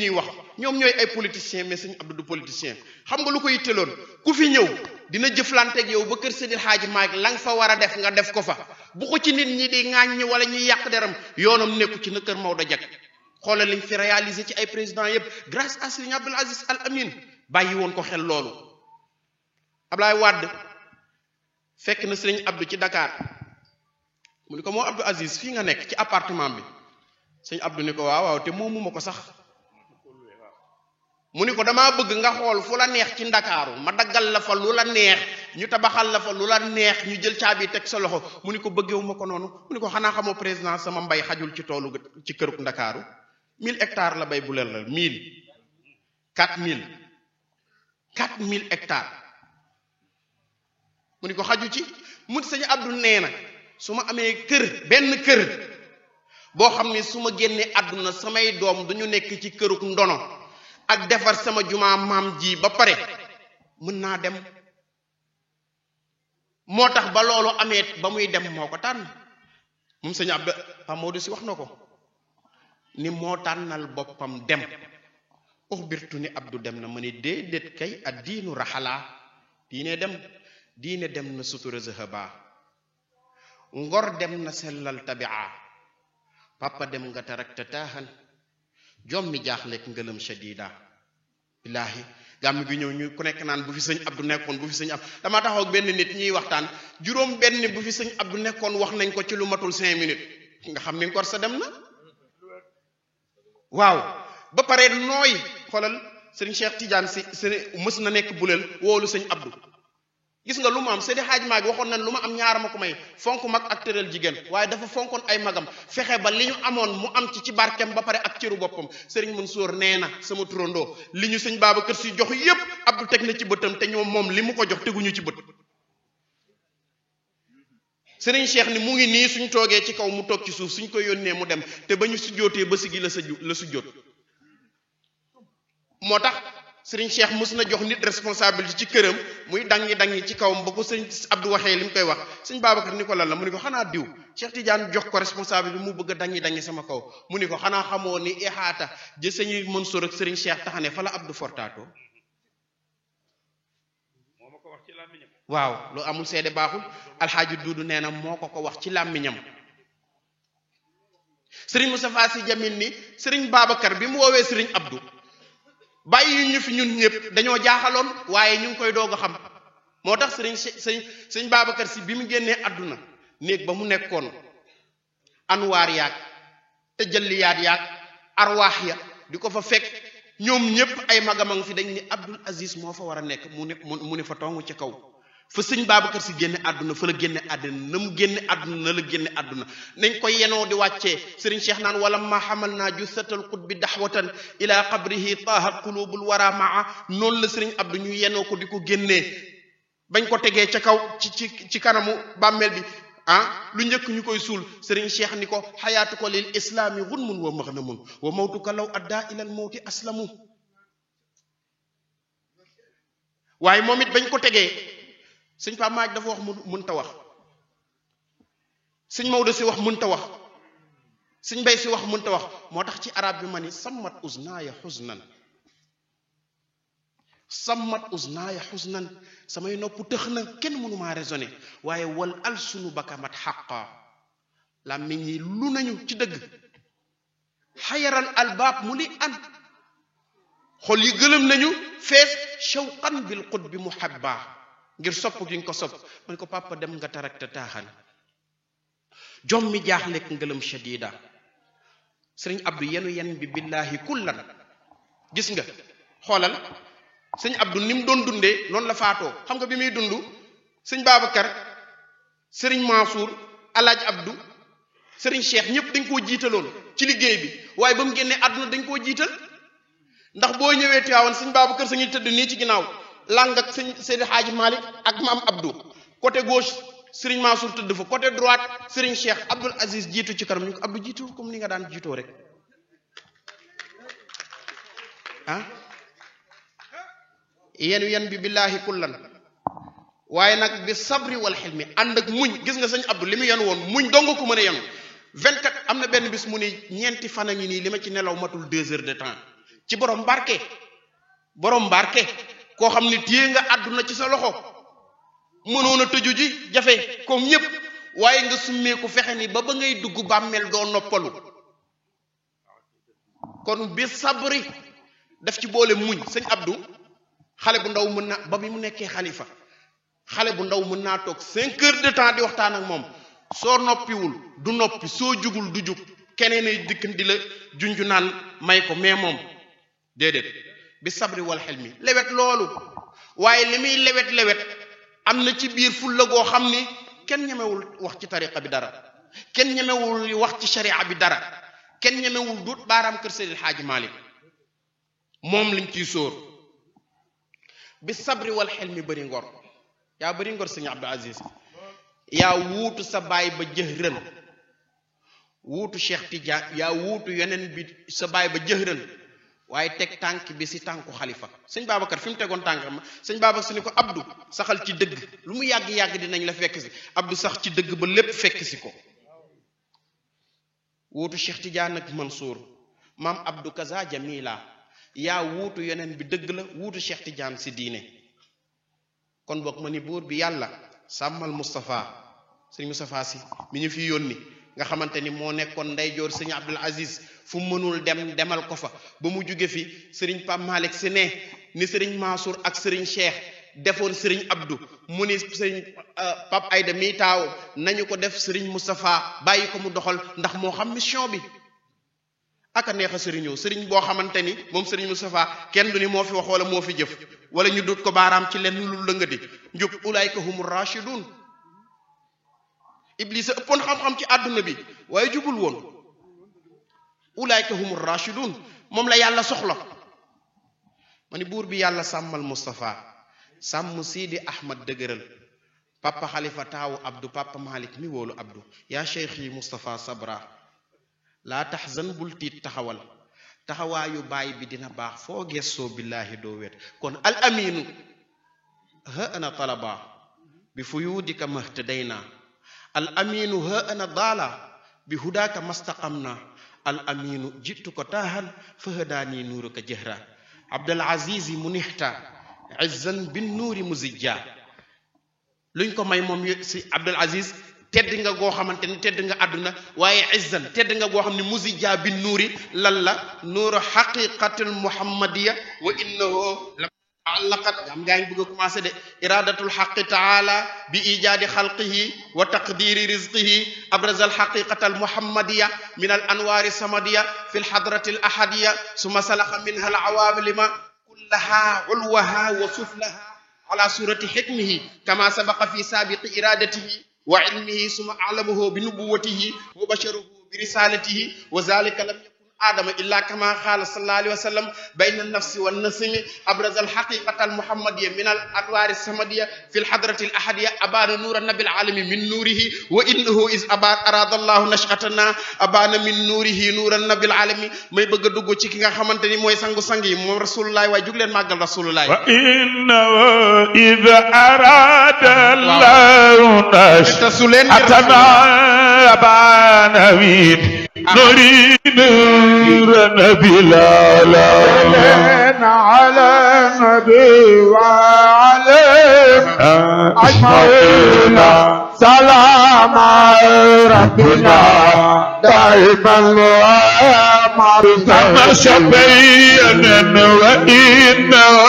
wax ñoom ñooy ay politiciens mais sëñ Abdou du politicien xam nga lu ko yitteloon ku fi ñëw dina jëflanteeg yow ba kër Seydil Hadji Malick la nga fa war a def nga def ko fa bu ko ci nit ñi di ŋaaññi wala ñuy yàq deram yoonam nekku ci na kër Maodo jag xoolal liñ fi réalisé ci ay présidents yëpp grâce à Serigne Abdoul Aziz Al Amin bàyyi woon ko xel loolu Ablaye Wade fekk na Serigne Abdou ci Dakar mu ni ko moo Abdou Aziz fii nga nekk ci appartement bi sëñ Abdou ni ko waaw te moomu ma ko sax mu ni ko damaa bëgg nga xool fu la neex ci Ndakaaru ma daggal la fa lu la neex ñu tabaxal la fa lu la neex ñu jël caabi teg sa loxo mu ni ko bëggewu ma ko noonu mu ni ko xanaa xamoo président sama mbay xajul ci toolu ci këruk Ndakaaru 1000 hectares la bay bu leen la 4000 hectares mu ni ko xaju ci mu sëñ Abdou nee na su ma amee benn kër boo xam ne su ma génnee àdduna samay doom duñu nekk ci këruk ndono ak defar sama jumaa maam ji ba pare mën naa dem moo tax ba loolu amee ba muy dem moo ko tànn moom sëñ Abdou Pa Maodo Si wax na ko ni moo tànnal boppam dem uxbirtu ni Abdou dem na ma ni déedéet kay ad diinu raxalaa diine dem na sutura zahaba ngor dem na sellal tabia papa dem nga tarakta taaxan jommi jaaxleek ngëlëm shadida billaahi gàmm gi ñëw ñu ku nekk naan bu fi sëñ Abdou nekkoon bu fi sëñ Abdou dama taxaw ak benn nit ñuy waxtaan juróom benn bu fi sëñ Abdou nekkoon wax nañ ko ci lu matul 5 minutes nga xam ni ngor sa dem na waaw ba pare nooy xoolal sëriñ Cheikh Tidiane si mës na nekk buleel woolu sëñ Abdou gis nga lu mu am Seydi Hadji Malick waxoon nañ lu ma am ñaara ma ko may fonk mag ak tëral jigéen waaye dafa fonkoon ay magam fexe ba li ñu amoon mu am ci barkeem ba pare ak cëru boppam Serigne Mansour nee na sama turandoo li ñu sëñ Babacar Si jox yépp Abdou teg na ci bëtam te ñoom moom li mu ko jox teguñu ci bët Serigne Cheikh ni mu ngi nii suñ toogee ci kaw mu toog ci suuf suñ ko yónnee mu dem te ba ñu sujjootee ba sigi la sujjoot moo tax Serigne Cheikh mës na jox nit responsabilité ci këram muy dangi ci kawam ba ko sëñ Abdou waxee li mu koy wax sëñ Babacar ni ko lan la mu ni ko xanaa diw Cheikh Tidiane jox ko responsabilité mu bëgg a dangi sama kaw mu ni ko xanaa xamoo ni ixaata jë sëñ Mansour ak Serigne Cheikh taxane fa la Abdou fortaatoo waaw loo amul seede baaxul alxaaji Duudu nee na moo ko wax ci làmmiñam Serigne Moustapha Sy Jamil ni Serigne Babacar bi mu woowee Serigne Abdou bàyyi ñu fi ñun ñëpp dañoo jaaxaloon waaye ñu ngi koy doog a xam moo tax sëñ Babacar Si bi mu génnee àdduna néeg ba mu nekkoon anwaar yaag tajalliyaat yaag arwaax ya di ko fa fekk ñoom ñëpp ay magamang fi dañ ni Abdoul Aziz moo fa war a nekk mu ne fa tongu ci kaw fa sëñ Babacar Si génne àdduna fa la génne àdduna na mu génne àdduna na la génne àdduna nañ koy yenoo di wàccee sëriñ Cheikh naan wala ma xamal naa jussatal qutbi daxwatan ila qabrihi taahat qulubul wara maa noonu la sëriñ Abdou ñu yenoo ko di ko génnee bañ ko tegee ca kaw ci kanamu bàmmeel bi lu njëkk ñu koy suul sëriñ Cheikh ni ko xayaatu ko lil islaami gunmun wa maxnamun wa mawtuka law adda ilal mawti aslamu waaye moom it bañ ko tegee sëñ Pape Maaj dafa wax mënta wax sëñ Maodo si wax mënta wax sëñ Mbay si wax mënta wax moo tax ci arab bi ma ni sammat uznaaya xusnan samay nopp tëx na kenn mënumaa raisonné waaye wal al sunu bakamat xaqa làmmiñ yi lu nañu ci dëgg xayaral albaab mu li an xol yi gëlëm nañu fees shawqan bil qutbi muhabba ngir sopp gi nga ko sopp man ko papa dem nga tarakta taaxan jom mi jaaxlek ngëlëm shadida sëriñ Abdou yenu yen bi billahi kullan gis nga xoolal sëñ Abdou ni mu doon dundee noonu la faatoo xam nga bi muy dund sëñ Babacar sëriñ Mansour alaaj Abdou sëriñ Cheikh ñëpp dañ koo jiitaloon ci liggéey bi waaye ba mu génnee àdduna dañ koo jiital ndax boo ñëwee Tiwaawan sëñ Babacar sa ngi tëdd nii ci ginnaaw lang ak sëñ Seydi Hadji Malick ak maam Abdou côté gauche sëriñ Mansour tëdd fa côté droite sëriñ Cheikh Abdoul Aziz jiitu ci kanam ñu ko Abdou jiitu comme ni nga daan jiitoo rek yen bi billaahi kullan waaye nag bi sabri wal xilmi ànd ak muñ gis nga sëñ Abdou li mu yen woon muñ dong ko mën a yenu 24 am na benn bis mu ni ñeenti fan a ngi nii li ma ci nelaw matul 2 heures de temps ci borom barke koo xam ni téye nga àdduna ci sa loxo mënoon a tëju ji jafe comme ñëpp waaye nga summeeku fexe ni ba ngay dugg bàmmeel doo noppalu kon bi sabri daf ci boole muñ sëñ Abdou xale bu ndaw mën na ba bi mu nekkee xalifa xale bu ndaw mën naa toog 5 heures de temps di waxtaan ak moom soo noppiwul du noppi soo jugul du jug keneen ay dikk di la junju naan may ko mais moom déedéet bi sabri wal xel mi lewet loolu waaye li muy lewet am na ci biir fulla goo xam ni kenn ñemewul wax ci tariqa bi dara kenn ñemewul wax ci sharia bi dara kenn ñemewul duut baaraam kër Seydil Hadji Malick moom liñ ciy sóor bi sabri wal xel mi bëri ngor yaa bëri ngor sëñ Abdou Aziz yaa wuutu sa baay ba jëhrën wuutu Cheikh Tidiane yaa wuutu yeneen bi sa baay ba jëhrën waaye teg tànk bi si tànku xalifa sëñ Babacar fi mu tegoon tànk ma sëñ Babacar si ni ko Abdou saxal ci dëgg lu mu yàgg-yàgg dinañ la fekk si Abdou sax ci dëgg ba lépp fekk si ko wuutu Cheikh Tidiane ak Mansour maam Abdou Kaza Jamila yaa wuutu yeneen bi dëgg la wuutu Cheikh Tidiane si diine kon boog ma ni buur bi yàlla sàmmal Moustapha sëñ Moustapha si mi ñu fi yónni nga xamante ni moo nekkoon ndeyjoor sëñ Abdoul Aziz fu mënul demal ko fa ba mu jóge fi sëriñ Pape Malick si ne ni sëriñ Mansour ak sëriñ Cheikh defoon sëriñ Abdou mu ni sëriñ Pape Aïda mi taaw nañu ko def sëriñ Moustapha bàyyi ko mu doxal ndax moo xam mission bi aka neex a sëriñoo sëriñ boo xamante ni moom sëriñ Moustapha kenn du ni moo fi wax wala moo fi jëf wala ñu dut ko baaraam ci lenn lu lëngadi njub ulaayka humur rashidun Iblis a ëppoon xam-xam ci àdduna bi waaye jubul woon ulaayka humur rashidun moom la yàlla soxla ma ni buur bi yàlla sàmmal Moustapha sàmm Sidi Ahmad dëgëral papa Khalifa taawu Abdou papa Malick mi wóolu Abdou yaa cheikh yi Moustapha sabra laa tahzan bul tiit taxawaayu baay bi dina baax foo gessoo billaahi doo wet kon al aminu ha ana talaba bi fuyudika mahtadayna al aminu ha ana daala bi hudaaka mastaqamna al aminu jitu ko taahan fa hadaani nuuruka jahra Abdul Aziz munihta izzan bin nuuri muzijja luñ ko may moom si Abdul Aziz tedd nga goo xamante ni tedd nga àdduna waaye izzan tedd nga goo xam ne muzijja bin nuuri lan la nuuru xaqiqatul muhammadiya wa innahu la allaqat am ngaa ngi bëgg a commencé de iradatul xaqi taala bi ijaadi xalqihi wa taqdiri rizqihi abraza al xaqiqata al muhammadiya min al anwaari samadiya fi l xadrati al ahadiya suma salaxa minha al awamilima kullaha ulwaha wa suflaha على سورة حكمه كما سبق في سابق إرادته وعلمه ثم أعلمه بنبوته وبشره برسالته وذلك لم يكن آدم إلا كما قال صلى الله عليه وسلم بين النفس والنسم أبرز الحقيقة المحمدية من الأنوار السمدية في الحضرة الأحدية أبان نور النبي العالم من نوره وإنه إذ أراد الله نشأتنا أبان من نوره نور النبي العالم may bëgg a dugg ci ki nga xamante ni mooy sangu sang yi moom rasulullah waaye jug leen màggal rasulullah wa innahu إذ أراد الله نشأتنا أبان من نريد نبي العالمين على النبي وعليه أجمعين سلام ربنا دائما وأمرنا شبينا وإنه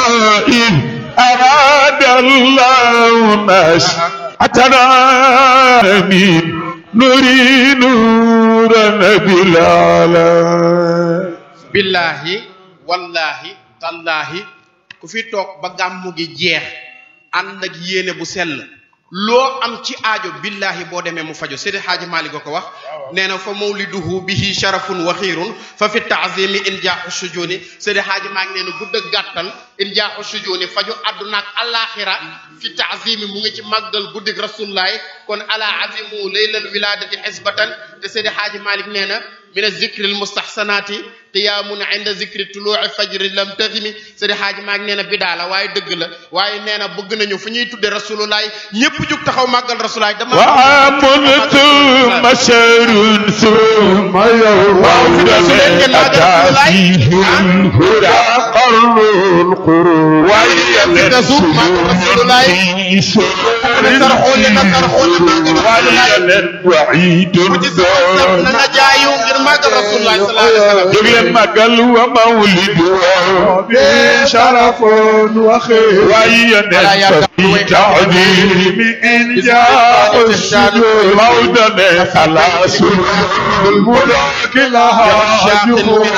إذ أراد الله نشأتنا من نري نور نبي العالمين billahi wallahi tallahi ku fi toog ba gàmmu gi jeex ànd ak yéene bu sell loo am ci aajo billahi boo demee mu fajo Seydi Hadji Malick ko wax nee na fa mawliduhu bihi sharafun wa xiirun fa fi taazimi injaaxu sujuni Seydi Hadji Malick nee na gudd ak gàttal injaaxu sujuni faju àdduna ak alaxira fi taazimi mu ngi ci màggal guddig rasulullahi kon ala azimu laylal wiladati xisbatan te Seydi Hadji Malick nee na min azikri almustahsanati qiyaamun inda zikri tuluu'i fajri lam taximi Seydi Hadji Malick nee na bidaa la waaye dëgg la waaye nee na bëgg nañu fu ñuy tudde rasulullahi ñëpp jug taxaw màggal rasulullahi dama وعملت مشر ثم يوم أتاتيه الهدى قرن القرون ويمن وعيد جبل مقل ومولد بشرف وخير ويمن في تعظيم إن جاء الشجر مودا خلاص الملوك لها جمهورية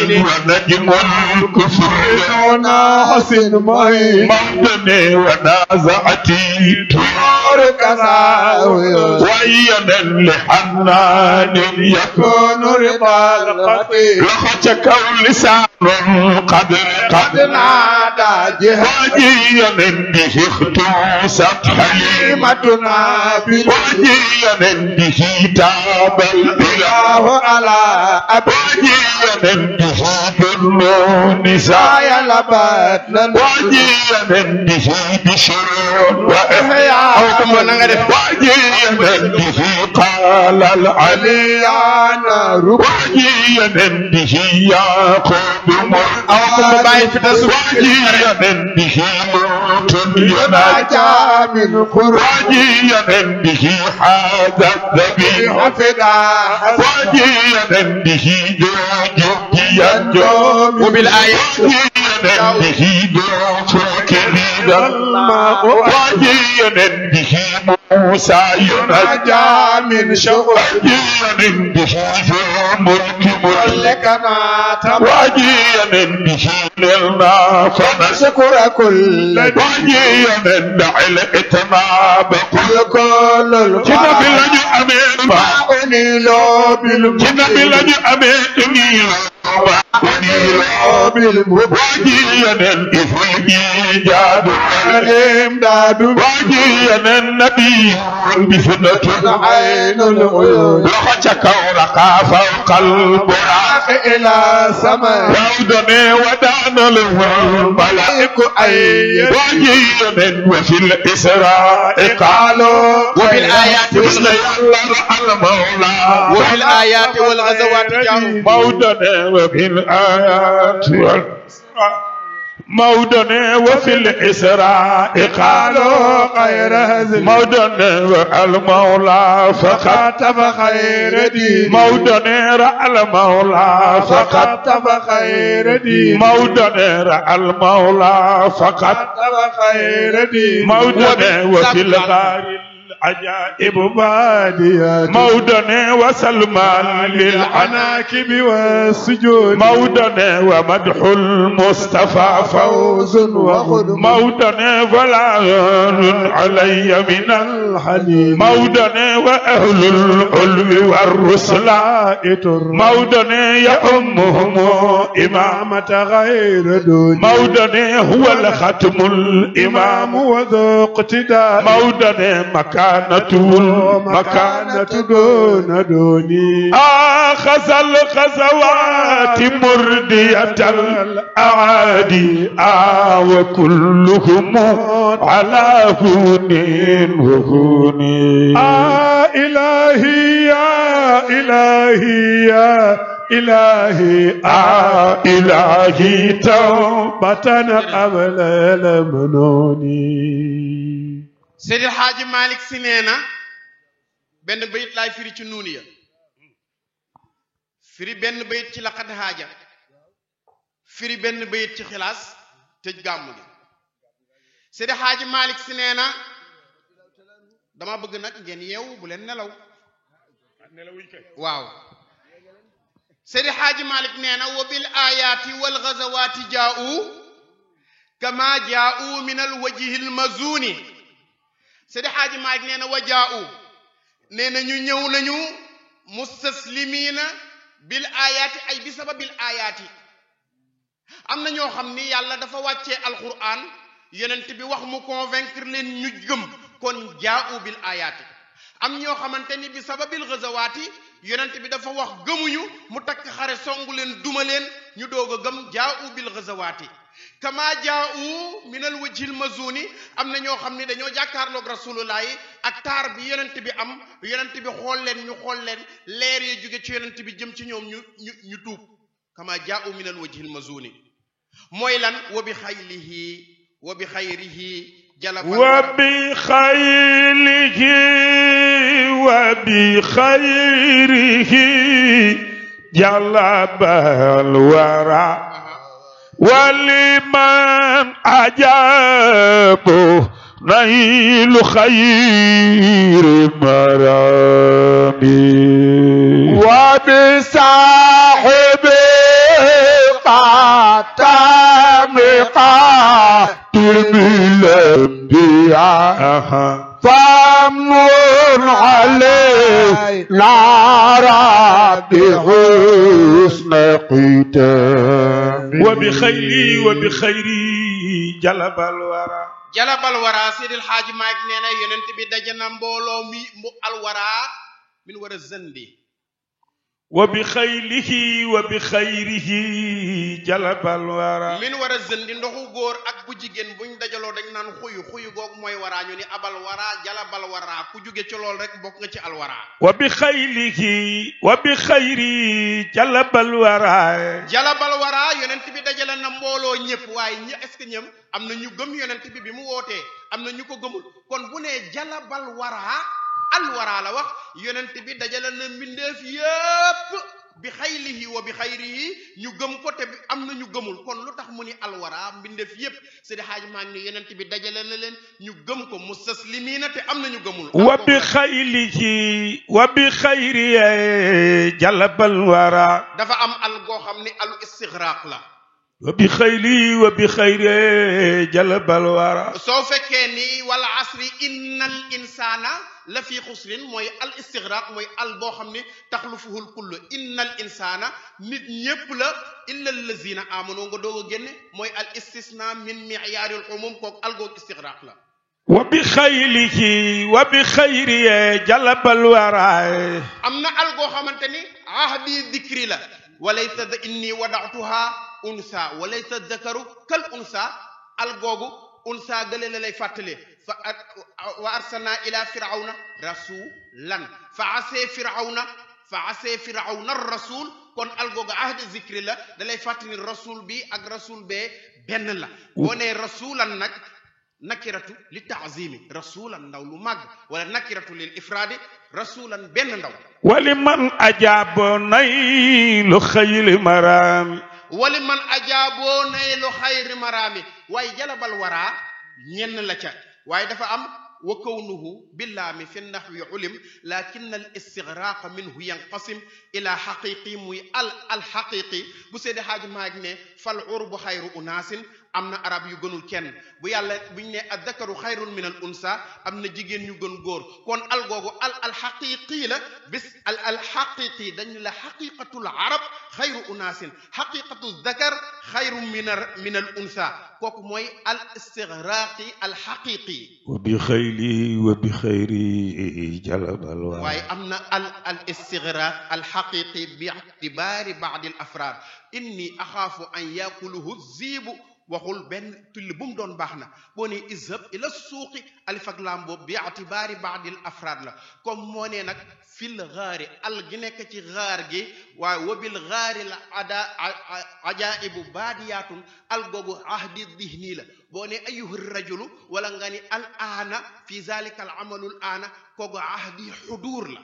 ونجم الكفر ونحسن مهين مودا ونازعتي طيور كساوي وينا لحنان يكون رضا القطير لخشك لسان قد نادى جهاجيا به اختصت حليمتنا وجيا به تاب الاله على ابجيا به بالنون سايا لبتنا وجيا به بشر واحياء وجيا به قال العلي انا وجيا به يعقوب وجيا به موت يناجى من قراجيا به هذا الذبيح فداء وجيا به ينجو وبالآيات به كبيرا وجيا به موسى ينجى من شوق وجيا به ملك ملكنا وجيا به لنا فنشكر كل وجيا دع الاتمام كل الجنب لجو امين ما انيلو بالجنب امين وجيا الإفريجاد الإمداد وجيا النبي بفتنة عين العيون لخشك ورقى فوق البراق إلى سماء يودني ودعنا له الملائك أيد وجيا وفي الإسراء قالوا وفي الآيات المولى وفي الآيات والغزوات جاءوا مودنا وفي الآيات مودنا وفي الإسراء قالوا غير هذا مودنا والمولى فقط بخير دين مودنا المولى فقط بخير دين مودنا المولى فقط بخير دين مودنا وفي الغار العجائب باديات مودن وسلمان للعناكب والسجود مودن ومدح المصطفى فوز وخدم مودن فلان علي من الحديد مودن وأهل العلو والرسل مودن يأمهم إمامة غير دون مودن هو الختم الإمام وذو اقتداء مودن مكانة دون دوني أخذ الغزوات مردية الأعادي وكلهم على هون وهون إلهي يا إلهي يا إلهي إلهي توبة قبل المنون Seydi El Hadji Malick Sy nee na benn bayit laay firi ci nuuniya firi benn bayit ci laqad haaja firi benn bayit ci xilaas tëj gàmmu gi Seydi El Hadji Malick Sy nee na dama bëgg nag ngeen yeewu bu leen nelaw waaw Seydi El Hadji Malick nee na wa bil ayaati wal ghazawaati jaa'u kama jaa'u min al wajhi al mazuni Seydi El Hadji Malick nee na wa jaa'u nee na ñu ñëw nañu mustaslimiina bil ayaati ay bi sababil ayaati am na ñoo xam ni yàlla dafa wàccee alquran yonent bi wax mu convaincre leen ñu gëm kon jaa'u bil ayaati am ñoo xamante ni bi sababil ghazawaati yonent bi dafa wax gëmuñu mu takk xare songu leen duma leen ñu doog a gëm jaa'u bil ghazawaati kama jaa'u min al wajhil mazuni am na ñoo xam ni dañoo jàkkaarloog rasulullah yi ak taar bi yonent bi am yonent bi xool leen ñu xool leen leer yi jóge ci yonent bi jëm ci ñoom ñu tuub kama jaa'u min al wajhil mazuni mooy lan wa bi xaylihi wa bi xayrihi وبخيله وبخيره جلب الورى ولمن أجابه نيل خير مرامي وبصاحبه بالأنبياء فامن عليه نارا بحسن ختام وبخيري جلب الورى Seydi El Hadji Malick nee na yonent bi daje na mbooloo mi mu alwara min war a zëndi وبخيله جلب الورى min war a zëndi ndoxu góor ak bu jigéen buñ dajaloo dañ naan xuyu googu mooy waraa ñu ni abal waraa jalabal waraa ku jóge ci lool rek bokk nga ci alwaraa وبخيله جلب الورى jalabal waraa yonent bi dajale na mbooloo ñëpp waaye est-ce que ñëm am na ñu gëm yonent bi mu wootee am na ñu ko gëmul kon bu nee jalabal waraa alwara la wax yonent bi dajale na mbindeef yépp bi xaylihi wa bi xayrihi ñu gëm ko te am na ñu gëmul kon lu tax mu ni alwara mbindeef yépp Seydi Hadji Malick ni yonent bi dajale na leen ñu gëm ko mustaslimiina te am na ñu gëmul wa bi xayrihi jalabal wara dafa am al goo xam ni alu istigraq la وبخيري جلب الورى soo fekkee ni wal asri innal insana la fi xusrin mooy al istighraq mooy al boo xam ni taxlufuhul kullu innal insana nit ñépp la illa allazina amanu nga doog a génne mooy al istisna min mi'yaril umum kook al goog istighraq la وبخيري جلب الورى am na al goo xamante ni ahdi dhikri la walaysa inni wada'tuha unsa walaysa dhakaru kal unsa al googu unsa gële la lay fàttale wa arsalna ila firawna rasulan fa asee firawna rasul kon al googu ahdi zikri la da lay fàttali rasul bi ak rasul bee benn la boo nee rasulan nag nakiratu li taazimi rasulan ndaw lu màgg wala nakiratu lil ifraadi rasulan benn ndaw waliman ajaabo naylu xayli maraami waliman ajaaboo naylu xayri maraami waaye jalabal waraa ñenn la ca waaye dafa am wa kawnuhu billaami fi nahwi ulim lakin al istigraq minhu yanqasim ila xaqiqi muy al xaqiqi bu Seydi Haaji Maalik ne fal urbu xayru unaasin am na arab yu gënul kenn bu yàlla buñ ne addakaru xayrun min al unsa am na jigéen ñu gën góor kon al googu al xaqiqi la bis al xaqiqi dañ la xaqiqatul arab xayru unaasin xaqiqatu dakar xayru min al unsa kooku mooy al istigraqi al xaqiqi wa bi xayri jalabal wa waaye am na al istigraq al xaqiqi bi ictibaari baadi al afraad inni axaafu an yakuluhu ziibu waxul benn tulli bu mu doon baax na boo ne izhab ila suuqi alif ak laam boobu bi atibaari baadil afraad la comme moo ne nag fil gaari al gi nekk ci gaar gi waaye wabil gaari la ajaibu baadiyaatun al googu ahdi dihni la boo ne ayuha rajulu wala nga ni al aana fi zalika al amalul aana koogu ahdi xuduur la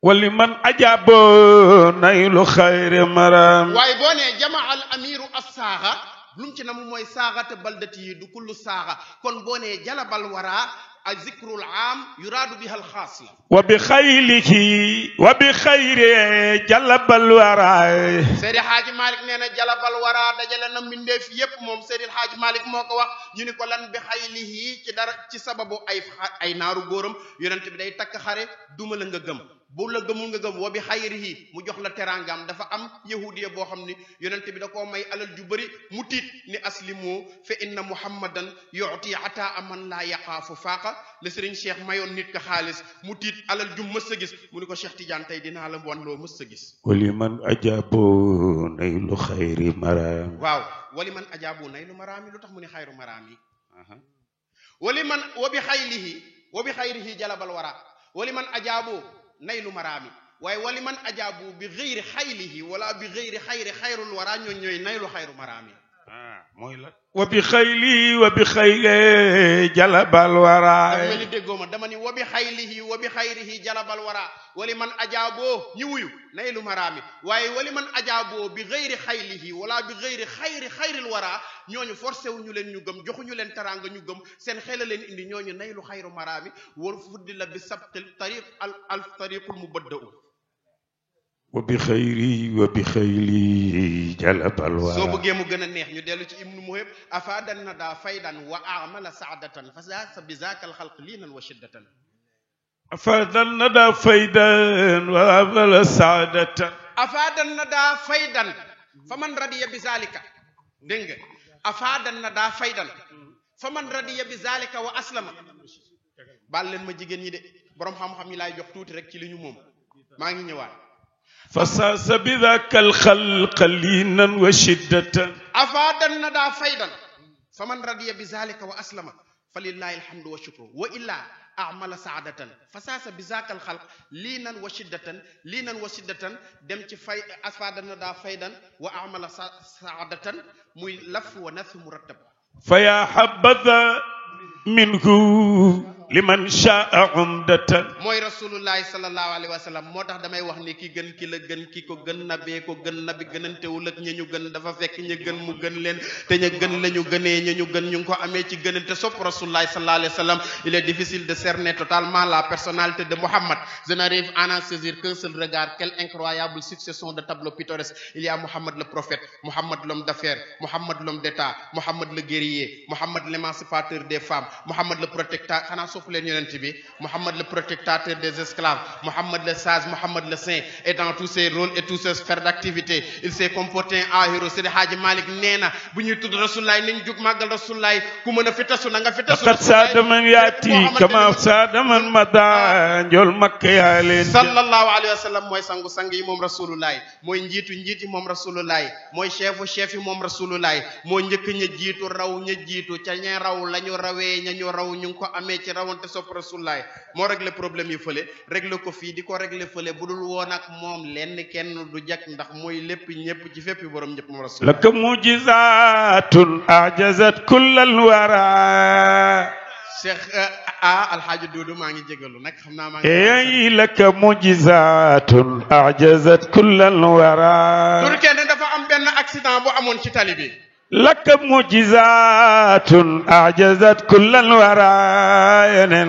wali man ajaabo naylu xayri maram waaye boo ne jamaa al amiru assaaxa lu mu ci namu mooy saaxate baldati yi du kullu saaxa kon boo nee jalabal waraa a zikrul aam yuraadu biha alxaas la wa bi xaylihi wa bi xayri jalabal waraa Seydi Haaji Malick nee na jalabal waraa dajale na mbindeef yépp moom Seydi Haaji Malick moo ko wax ñu ni ko lan bi xaylihi ci dara ci sababu ay naaru góoram yonent bi day takk xare duma la nga gëm bu la gëmul nga gëm wa bi xayrihi mu jox la teraangam dafa am yahudiya boo xam ni yonent bi da koo may alal ju bëri mu tiit ni aslimu fa inna muhammadan yu'ti ataa man laa yaqaafu faaqa le Serigne Cheikh mayoon nit ka xaalis mu tiit alal ju mës a gis mu ni ko Cheikh Tidiane tey dinaa la wan loo mës a gis wali man ajaabo naylu xayri maraam waaw wali man ajaabo naylu maraami lu tax mu ni xayru maraami wali man wa bi xayrihi jalabal wara wali man ajaabo naylu maraami waaye wali man ajaabu bi xëyri xaylihi wala bi xëyri xayri xayrul wara ñooñ ñooy naylu xayru maraami mooy la wa bi xayli jalabal wara dafa mel ni déggoo ma dama ni wa bi xayrihi jalabal wara wali man ajaaboo ñi wuyu naylu maraami waaye wali man ajaaboo bi xëyri xaylihi wala bi xëyri xayril wara ñooñu forcé wu ñu leen ñu gëm joxuñu leen teraanga ñu gëm seen xel leen indi ñooñu naylu xayru maraami war fuddi la bi sabtil tariq al tariqul mubadda'u wa bi xayli jalabal wara soo bëggee mu gën a neex ñu dellu ci ibnu muhib afadan nada faydan wa amala saadatan fa sa bi zaakal xalq liinan wa shiddatan afadan nada faydan wa amala saadatan afadan nada faydan fa man radiya bi zalika dégg nga afaadan na daa faydan fa man radiya bi zalika wa aslama baal leen ma jigéen ñi de boroom xam-xam yi laay jox tuuti rek ci li ñu moom maa ngi ñëwaat fasaasa bi dhaka alxalqa liinan wa shiddatan afaadan na daa faydan fa man radiya bi zalika wa aslama fa lillahi alhamdu wa shukru wa illa amala saadatan fasaasa bi zakal xalq liinan wa shiddatan dem ci fay afaadan na daa faydan wa amala saadatan muy laf wa nath murattab fa ya habada minhu liman shaa umdatan mooy rasulullahi sallallahu alayhi wa sallam moo tax damay wax ni ki gën ki la gën ki ko gën nabee ko gën nabi gënantewul ak ña ñu gën dafa fekk ña gën mu gën leen te ña gën la ñu gënee ña ñu gën ñu ngi ko amee ci gënante sopp rasulullahi sallallahu alayhi wa sallam il est difficile de cerner totalement la personnalité de Mohammed je n'arrive à en saisir qu'un seul regard quelle incroyable succession de tableaux pittoresques il y a Mohammed le prophète, Mohammed l'homme d'affaires, Mohammed l'homme d'État, Mohammed le guerrier, Mohammed l'émancipateur des femmes, Mohammed le protecteur xanaa sopp leen yonent bi Mohammed le protecteur des esclaves, Mohammed le sage, Mohammed le saint, et dans tous ses rôles et tous ses sphères d'activité il s'est comporté en héros. Seydi Hadji Malick nee na bu ñuy tudd Rasulullaay nañ jug màggal Rasulullaay ku mën a fitasu na nga fitasu laqad saada man yaati kama saada man mada njool makka yaa leen sallallahu alayhi wa sallam mooy sangu sang yi moom Rasulullaay mooy njiitu yi moom Rasulullaay mooy chef yi moom Rasulullaay moo njëkk ña jiitu raw ña jiitu ca ña raw la ñu rawee ña ñu raw ñu ngi ko amee ci rawante sopp Rasulullaay moo réglé problème yi fële réglé ko fii di ko réglé fële bu dul woon ak moom lenn kenn du jak ndax mooy lépp ñëpp ci fépp borom ñëpp moom Rasulullaay laka mujizatun ajazat kullal wara Cheikh alxaaji Duudu maa ngi jégalu nag xam naa maa ngi ey laka mujizatun ajazat kullal wara tur kenn dafa am benn accident bu amoon ci tali bi لك معجزات أعجزت كل الورى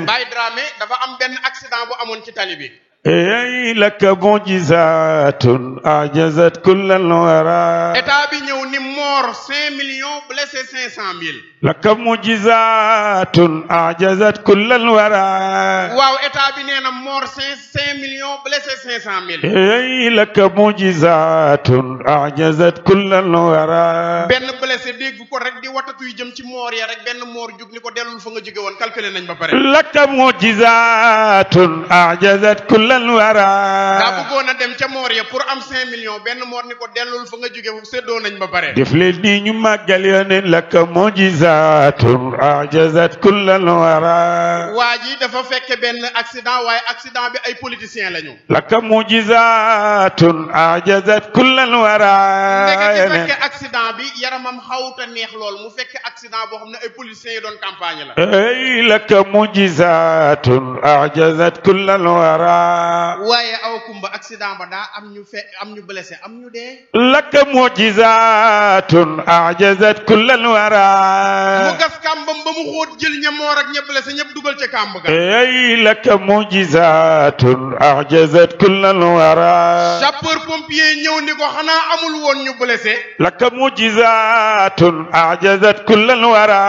Baye Dramé dafa am benn accident bu amoon ci tali bi. أي لك معجزات أعجزت كل الورى état bi ñëw ni mort 5 millions blessé 500 000. لك معجزات أعجزت كل الورى waaw état bi nee na mort 5 millions blessé 500 000. أي لك معجزات أعجزت كل الورى benn blessé dégg ko rek di watatuy jëm ci moor ya rek benn moor jug ni ko dellul fa nga jóge woon calculé nañ ba pare. لك معجزات أعجزت كل الورى daa bëggoon a dem ca moor ya pour am 5 millions benn moor ni ko dellul fa nga jóge fu séddoo nañ ba pare. def leen nii ñu màggal yoneen لك معجزات أعجزت كل الورى waa ji dafa fekke benn accident waaye accident bi ay politiciens lañu. لك معجزات أعجزت كل الورى ndekete fekke accident bi yaramam xawta neex lool mu fekke accident boo xam ne ay politiciens yi doon campagne la. أي لك معجزات أعجزت كل الورى waaye aw kumba accident ba daa am ñu blessé am ñu dee. لك معجزات أعجزت كل الورى mu gas kàmbam ba mu xóot jël ña moor ak ña blessé ñëpp dugal ca kàmb ga. أي لك معجزات أعجزت كل الورى sapeur pompier ñëw ni ko xanaa amul woon ñu blessé. لك معجزات أعجزت كل الورى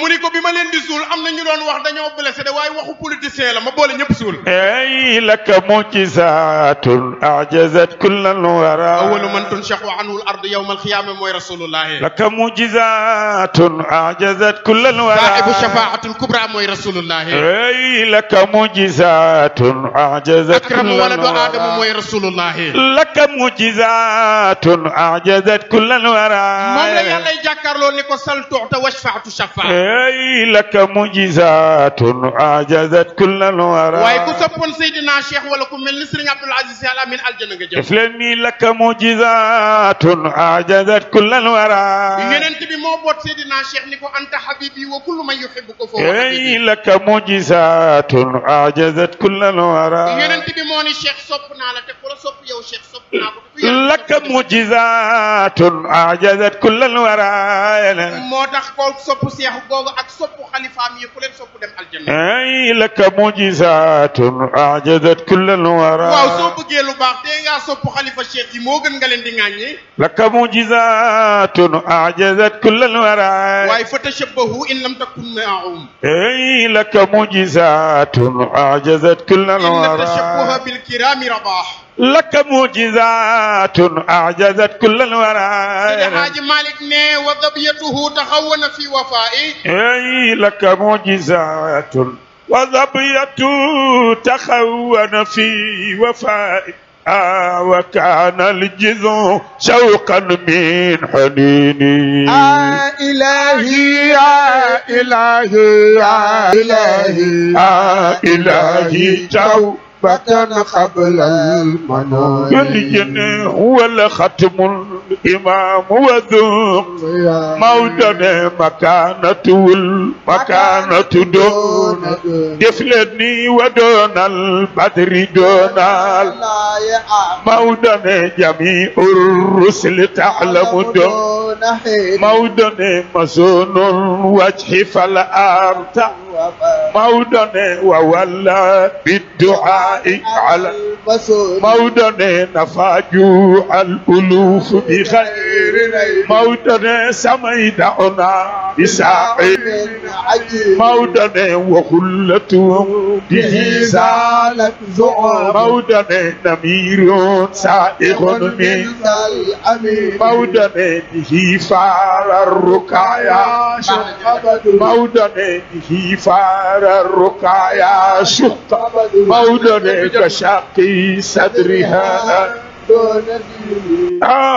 mu ni ko bi ma leen di suul am na ñu doon wax dañoo blessé de waaye waxu politicien la ma boole ñëpp suul. أي لك معجزات أعجزت كل الورى awwalu man tunshaqu anhu al-ardu yawma al-qiyamah mooy rasulullahi. لك معجزات أعجزت كل الورى saahibu shafaatul kubra mooy rasulullahi. أي لك معجزات أعجزت كل akramu waladu aadama الورى mooy rasulullahi. لك معجزات أعجزت كل الورى moom la yàlla jàkkaarloo ni ko sal tu'ta washfa'tu shafaa. أي لك معجزات أعجزت كل الورى waaye ku soppoon Seydina Cheikh wala ku mel ni Serigne Abdoul Aziz Sy Al Amine aljana nga jëm. فلني لك معجزات أعجزت كل الورى yonent bi moo boot Seydina Cheikh ni ko anta habibi wa kullu man yuhibbuka fa huwa أي habibi. لك معجزات أعجزت كل الورى yonent bi moo ni Cheikh sopp naa la te ku la sopp yow Cheikh sopp naa ko. لك معجزات أعجزت كل الورى moo tax ko sopp Cheikh googu ak sopp xalifaam yi ku leen sopp dem aljanna. أي لك معجزات أعجزت كل الورى waaw soo bëggee lu baax te ngaa sopp xalifa Cheikh yi moo gën nga leen di ŋàññi. لك معجزات أعجزت كل الورى waaye fa tashabbahu in lam takun ma'ahum. أي لك معجزات أعجزت كل inna الورى tashabbuha bil kirami rabah. لك معجزات أعجزت كل الورى Seydi Haaji Malick ne wa dabiyatuhu taxawwana fi wafaa'i. أي لك معجزات وظبية تخون في وفاء وكان الجذع شوقا من حنيني إلهي يا إلهي يا إلهي إلهي توبة قبل المنون يلجن هو الختم الإمام وذوق موطن مكانته المكانة دون دفلني ودون البدر دون موطن جميع الرسل تعلم دون موطن مسون وجه فالأرض موطن وولى بالدعاء على موطن نفاجوا الألوف بخير موطن سميدعنا بساعد موطن وخلتهم به زالت موطن نمير سائغ من موطن به فار الركايا موطن به فار الركايا شق موطن كشاقي صدرها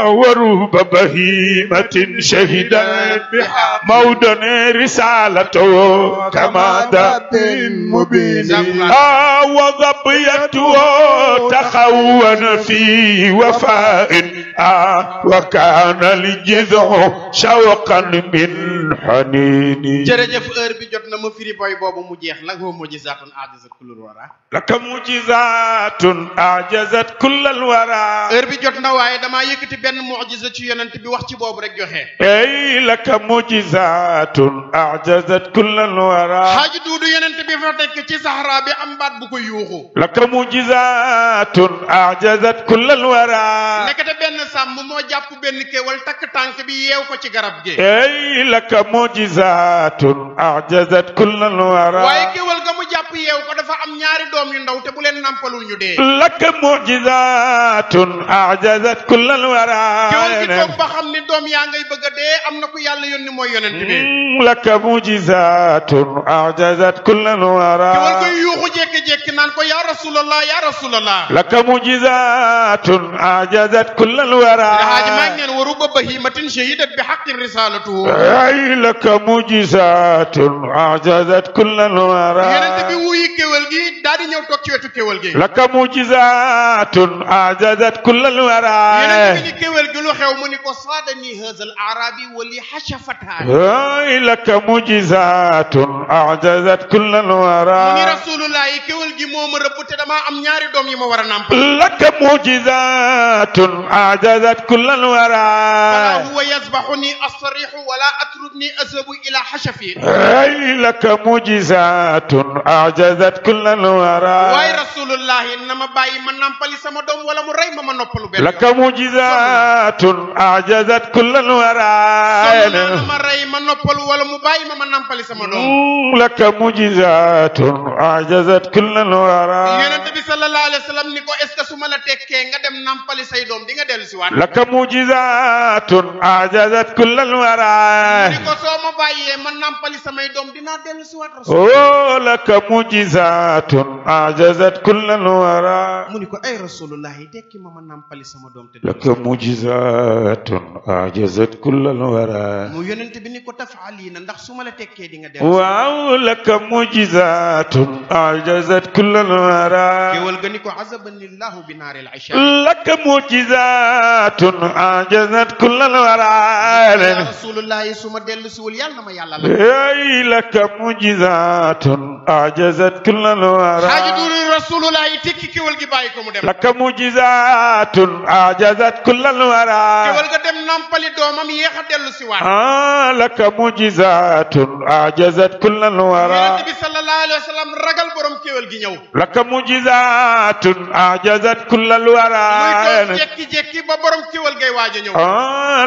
ورب بهيمة شهد موطن رسالته كما دب مبين وضبيته تخون في وفاء وكان الجذع شوق شوقا من حنين jërëjëf heure bi jot na ma firi boy boobu mu jeex nag huwa mu'jizatun a'jazat kullul wara لك معجزات أعجزت كل الورى heure bi jot na waaye damaa yëkkati benn mu'jiza ci yonent bi wax ci boobu rek joxe أي لك معجزات أعجزت كل الورى xaaji duudu yonent bi fa nekk ci Sahara bi am baat bu ko yuuxu لك معجزات أعجزت كل الورى nekkate benn sàmm moo jàpp benn kéwal takk tànk bi yeew ko ci garab gi أي لك معجزات أعجزت كل الورى waaye kéwal ga mu jàpp yeew ko dafa am ñaari doom yu ndaw te bu leen nampalul ñu dee لك معجزات أعجزت كل الورى kéwal gi toog ba xam ni doom yaa ngay bëgg a dee am na ku yàlla yónni mooy yonent bi لك معجزات أعجزت كل الورى kéwal koy yuuxu jékki-jékki naan ko yaa rasulallah yaa rasulallah لك معجزات أعجزت كل الورى haaji maa ngi neen waru ba bahimatin shahidat bi haqqin risalatuhu أي لك معجزات أعجزت كل الورى yonent bi wuyi kéwal gi daal di ñëw toog ci wetu kéwal gi لك معجزات أعجزت كل الورى yonent bi ni kéwal gi lu xew mu ni ko saadani hadha al arabi wa li hashafatha أي لك معجزات أعجزت كل mu ni الورى rasulullah yi kéwal gi moo ma rëbb te damaa am ñaari doom yi ma war a nàmpal لك معجزات أعجزت كل fala الورى huwa yasbahuni asrihu wala atrudni azhabu ila hashafi أي لك معجزات أعجزت كل الورى waaye rasulullah na ma bàyyi ma nàmpali sama doom wala mu rey ma ma noppalu benn لك معجزات أعجزت كل الورى na ma rey ma noppalu wala mu bàyyi ma ma nàmpali sama doom لك معجزات أعجزت كل الورى yonent bi sallallahu alayhi wa sallam ni ko est-ce que su ma la tekkee nga dem nàmpali say doom di nga dellu si waat لك معجزات أعجزت كل الورى ni ko soo ma bàyyee ma nàmpali samay doom dinaa dellu si waat rasul أوه لك معجزات أعجزت كل الورى mu ni ko ay rasulullah yi tekki ma ma nàmpali sama doom te لك معجزات أعجزت كل الورى mu yonent bi ni ko tafaalina ndax su ma la tekkee di nga dellu si واو لك معجزات أعجزت كل الورى kéwal ga ni ko azabanillahu bi naaril isha لك معجزات أعجزت كل الورى ya rasulullah yi su ma dellu siwul yàlla na ma yàlla la أي لك معجزات أعجزت كل الورى xaaji duuru rasulullah yi tekki kéwal gi bàyyi ko mu dem لك معجزات أعجزت كل الورى kéwal ga dem nàmpali doomam yéex a dellu si waat لك معجزات أعجزت كل الورى yonent bi sallallahu alayhi wa sallam ragal borom kéwal gi ñëw لك معجزات أعجزت كل الورى muy toog jékki-jékki ba borom kéwal gay waaj a ñëw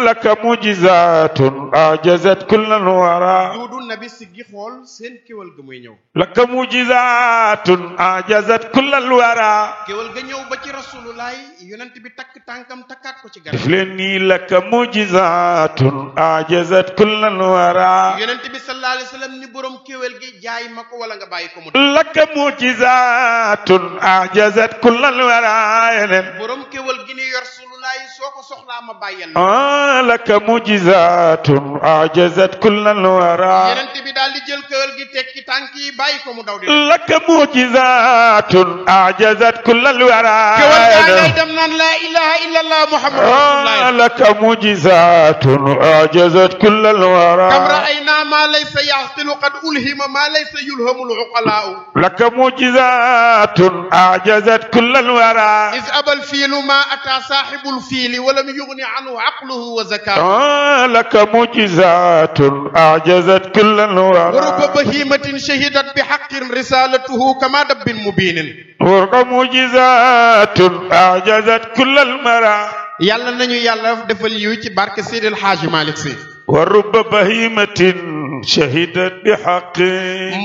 لك معجزات أعجزت كل الورى duudu nabi siggi xool seen kéwal ga muy ñëw لك معجزات أعجزت كل الورى kéwal ga ñëw ba ci rasulullah yonent bi takk tànkam takkaat ko ci garab فلني لك معجزات أعجزت كل الورى yonent bi sallallahu alayhi wa sallam ni borom kéwal gi jaay ma ko wala nga bàyyi ko mu لك معجزات أعجزت كل الورى borom kéwal gi ni yor rasulullah soo ko soxlaa ma bàyyal la لك معجزات أعجزت كل الورى yonent bi daal di jël kéwal gi tekki tànk yi bàyyi ko mu daw di لك معجزات أعجزت كل الورى kéwal gaa ngay dem naan laa ilaha illa allah muhammad rasulullah لك معجزات أعجزت كل الورى كم رأينا ما ليس يعقل قد ألهم ما ليس يلهم العقلاء لك معجزات أعجزت كل الورى إذ أبى الفيل ما أتى صاحب الفيل ولم يغن عنه عقله وزكاة لك معجزات أعجزت كل الورى ورب بهيمة شهدت بحق رسالته كما دب مبين ورق معجزات أعجزت كل المرى yàlla nañu yàlla defal yiw ci barke Seydil Hadji Malick Sy ورب بهيمة شهدت بحق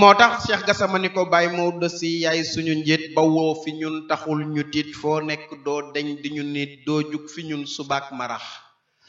moo tax Cheikh Gassama ni ko Baye Maodo Sy yaay suñu njiit ba woo fi ñun taxul ñu tiit foo nekk doo deñ di ñu nit doo jug fi ñun subaak marax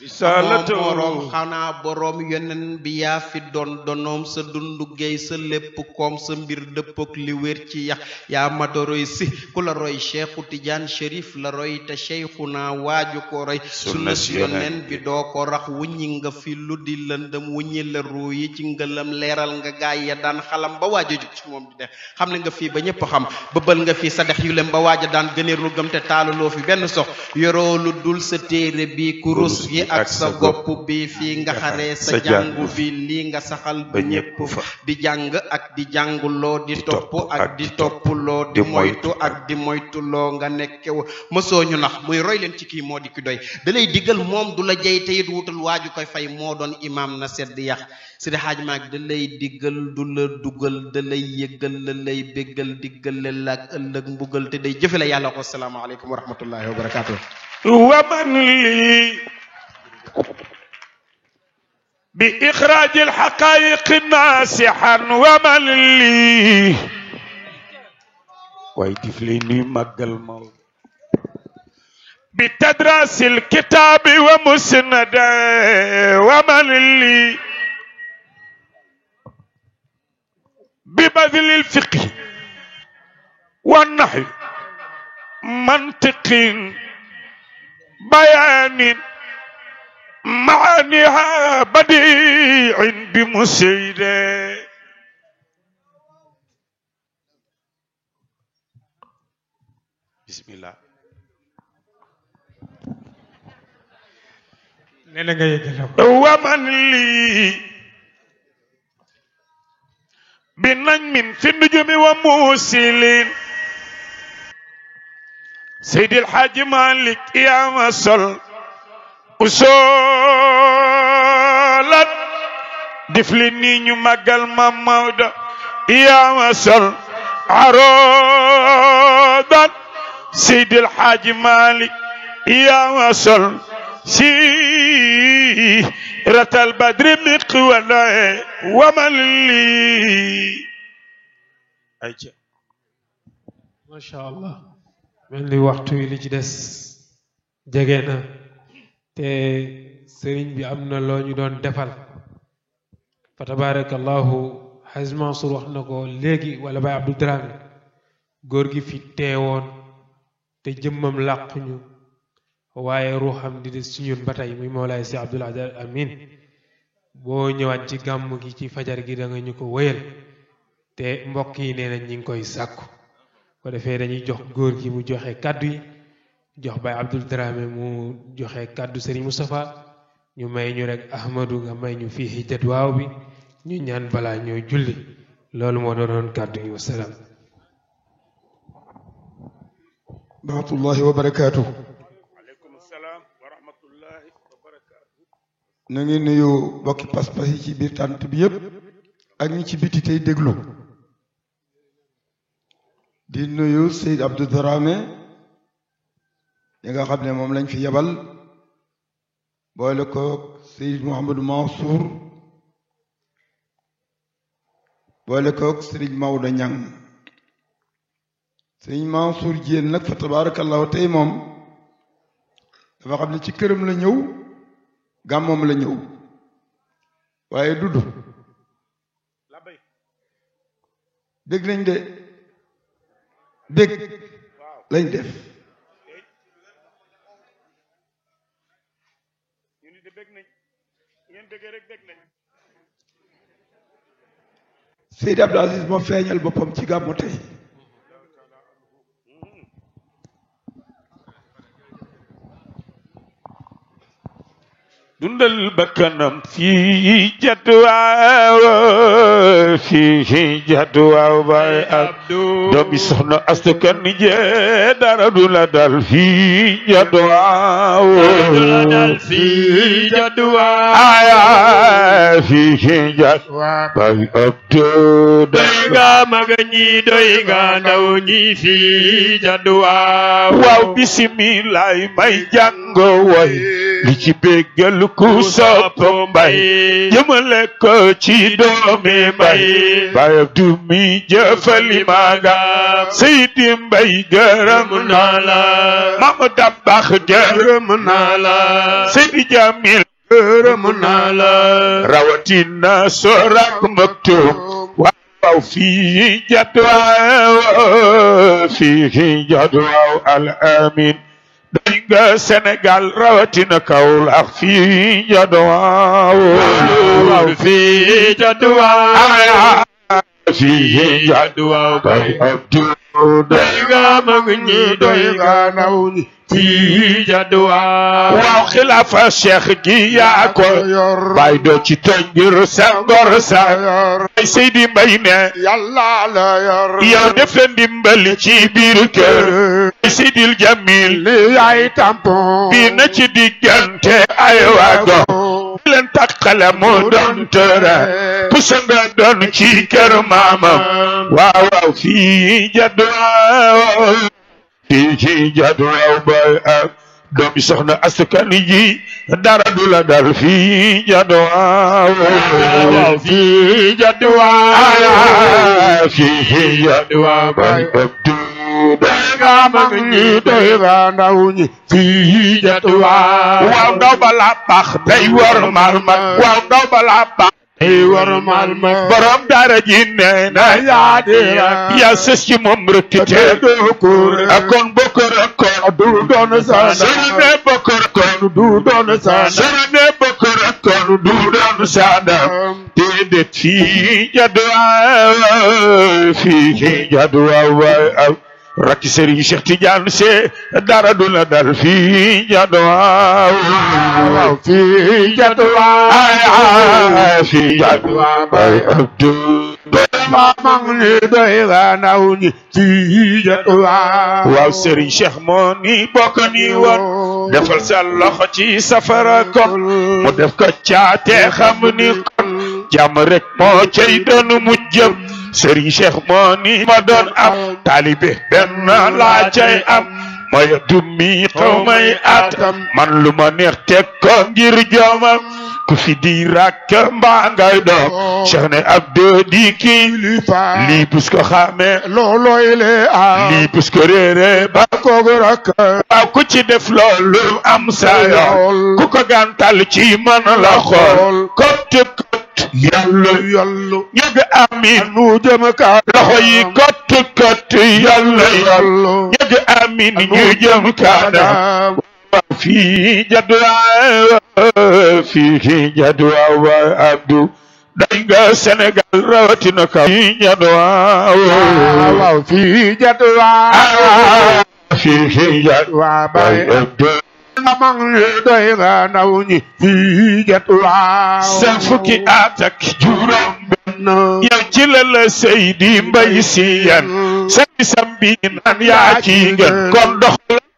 رسالته boroom xanaa boroom yonen bi yaa fi donoom sa dundu géey sa lépp koom sa mbir dëppook li wér ci yax yaa mata roy si ku la roy Cheikhu Tidiane Chérif la roy te Cheikhuna waaju ko roy sunna si yonen bi doo ko rax wuññi nga fi lu di lëndëm wuññi la ruu yi ci ngëlam leeral nga gaay ya daan xalam ba waaj a jug ci moom di def xam ne nga fii ba ñëpp xam bëbal nga fii sa dex yu lem ba waaj a daan gëneer lu gëm te taaluloo fi benn sox yoroo lu dul sa téere bi kurus gi ak sa gopp bi fii nga xaree sa jàngu bi lii nga saxal ba ñépp fa di jàng ak di jànguloo di topp ak di toppuloo di moytu ak di moytuloo nga nekkew mësoo ñu nax muy roy leen ci kii moo di ki doy da lay diggal moom du la jey te it wutal waaju koy fay moo doon imaam na sedd yax Seydi Hadji Malick da lay diggal du la dugal da lay yëggal la lay béggal diggale la ak ëllëg mbugal te day jëfale yàlla ko asalaamaaleykum wa rahmatullahi wa barakatuh wa man li bi ixraaj alxaqaayiq naasixan wa man li waaye dif lay nuy màggal Maodo bi tadraasi alkitaabi wa musnada wa man li bi badli alfiqhi wa nahwi mantiqin bayaanin maaniha badiin bi musayde bismillah nee na nga yëgale wa man lii bi najmin fi nujumi wa muusilin Seydi El Hadji Malick yaa ma sol usolat def li nii ñu màggal ma Maodo yaa ma sol arodat Seydi El Hadji Malick yaa ma sol si ratal badri miqwala wa man lii ayca macha allah mel ni waxtu wi li ci des jege na te sëriñ bi am na loo ñu doon defal fa tabarakallahu Haj Mansour wax na ko léegi wala Baye Abdou Dramé góor gi fi teewoon te jëmmam làquñu waaye ruuxam di des ci ñun ba tey muy Mawlaay Si Abdoul Aziz Amin boo ñëwaat ci gàmm gi ci fajar gi da nga ñu ko wéyal te mbokk yi nee nañ ñi ngi koy sàkku ko defee dañuy jox góor gi mu joxe kaddu yi jox Baye Abdou Dramé mu joxe kaddu Serigne Moustapha ñu may ñu rek Ahmadou nga may ñu fii hijjat waaw bi ñu ñaan balaa ñooy julli loolu moo doonoon kaddu yi wasalaam rahmatullahi wa barakaatu. aleykum salaam wa rahmatullahi wa barakaatu. na ngi nuyu bokki pas-pas yi ci biir tànt bi yëpp ak ñi ci biti tey déglu di nuyu Seyd Abdou Dramé yi nga xam ne moom lañ fi yebal boole ko Seyd Mouhamadou Mansour boole ko Serigne Maodo Niang Serigne Mansour Diène nag fa tabarakallahu tey moom dafa xam ne ci këram la ñëw gàmmoom la ñëw waaye dudd dégg nañ de dégg lañ def Seydi Abdou Aziz moo feeñal boppam ci gàmmu tey dundal bakkanam fii jadwaaw fii jadwaaw baay ak doomi soxna Asta Kan jee dara du la dal fii jadwaaw fii jadwaaw aya fii jadwaaw baay Abdu doy nga mag ñi doy nga ndaw ñi fii jadwaaw waaw bisimilaay may jàngo way li ci béggal ku sopp mbay jëmale ko ci doomi mbay Baay Abdu mi jëfali maga Seydi Mbay gërëm naa la Maam Dabax gërëm naa la Seydi Jamil gërëm naa la rawatina Sorak Maktoum waaw fii jadwaaw fii jadwaaw al amin doy nga Sénégal rawatina Kaolack fii jadwaaw fii jadwaaw fii jadwa bay abdu doy nga mag ñi doy nga naw ñi fii jadwa waaw xilaafa cheikh gi yaa ko yor bay doo ci tëngir sa ngor sa yor ay Seydi Mbay ne yàlla la yor yow def leen dimbali ci biir kër ay Seydil Jamil li yaay tampon bi na ci diggante ay wago leen takkale mu doon tëra pusa nga doon ci kër maamam waaw waaw fii jadwa fii jadwa bay ak doomi soxna askan ji dara du la dal fii jadwa waaw fii jadwa fii jadwa bay ak doy nga mag ñi doy nga ndaw ñi fii jadwa waaw ndaw bala baax day war mal mag waaw ndaw bala baax day war mal mag borom dara ji nee na yaa dira yaa sës ci moom rek te doo ko akon bokor akon du doon sa sërne bokor akon du doon sa sërne bokor akon du doon sa te det fii jadwa fii jadwa waay rakki Serigne Cheikh Tidiane se dara du la dal fii jadwa waaw fii jadwa fii jadwa bay abdu ma mang ni doy nga naw ñi fii jadwa waaw Serigne Cheikh moo ni bokk ni woon defal sa loxo ci safara kon mu def ko caate xam ni kon jàmm rek moo cay doon mujjëm Serigne Cheikh moo ni ma doon am taalibe benn laa cay am mooy dummi xaw may atam man lu ma neex teg ko ngir joomam ku fi di rakk mbaa ngay doom Cheikh ne Abdou di kii lii bus ko xamee loolooy le lii bus ko réere ba koogu rakk waaw ku ci def loolu am sa yoon ku ko gàntal ci man la xool kot yàlla yàlla ñëg amin nu jëm ka loxo yi kot kot yàlla yàlla ñëg amin ñu jëm kaana fii jadwa fii jadwa wa Abdou day nga Sénégal rawatina ka fii jadwa waaw fii jadwa fii jadwa bay Abdou amang doy nga ndaw ñi fii jadwa seen fukki at ak juróom benn yow ci la la Seydi Mbay Si yan sey sambi naan yaa ci ngeen kon dox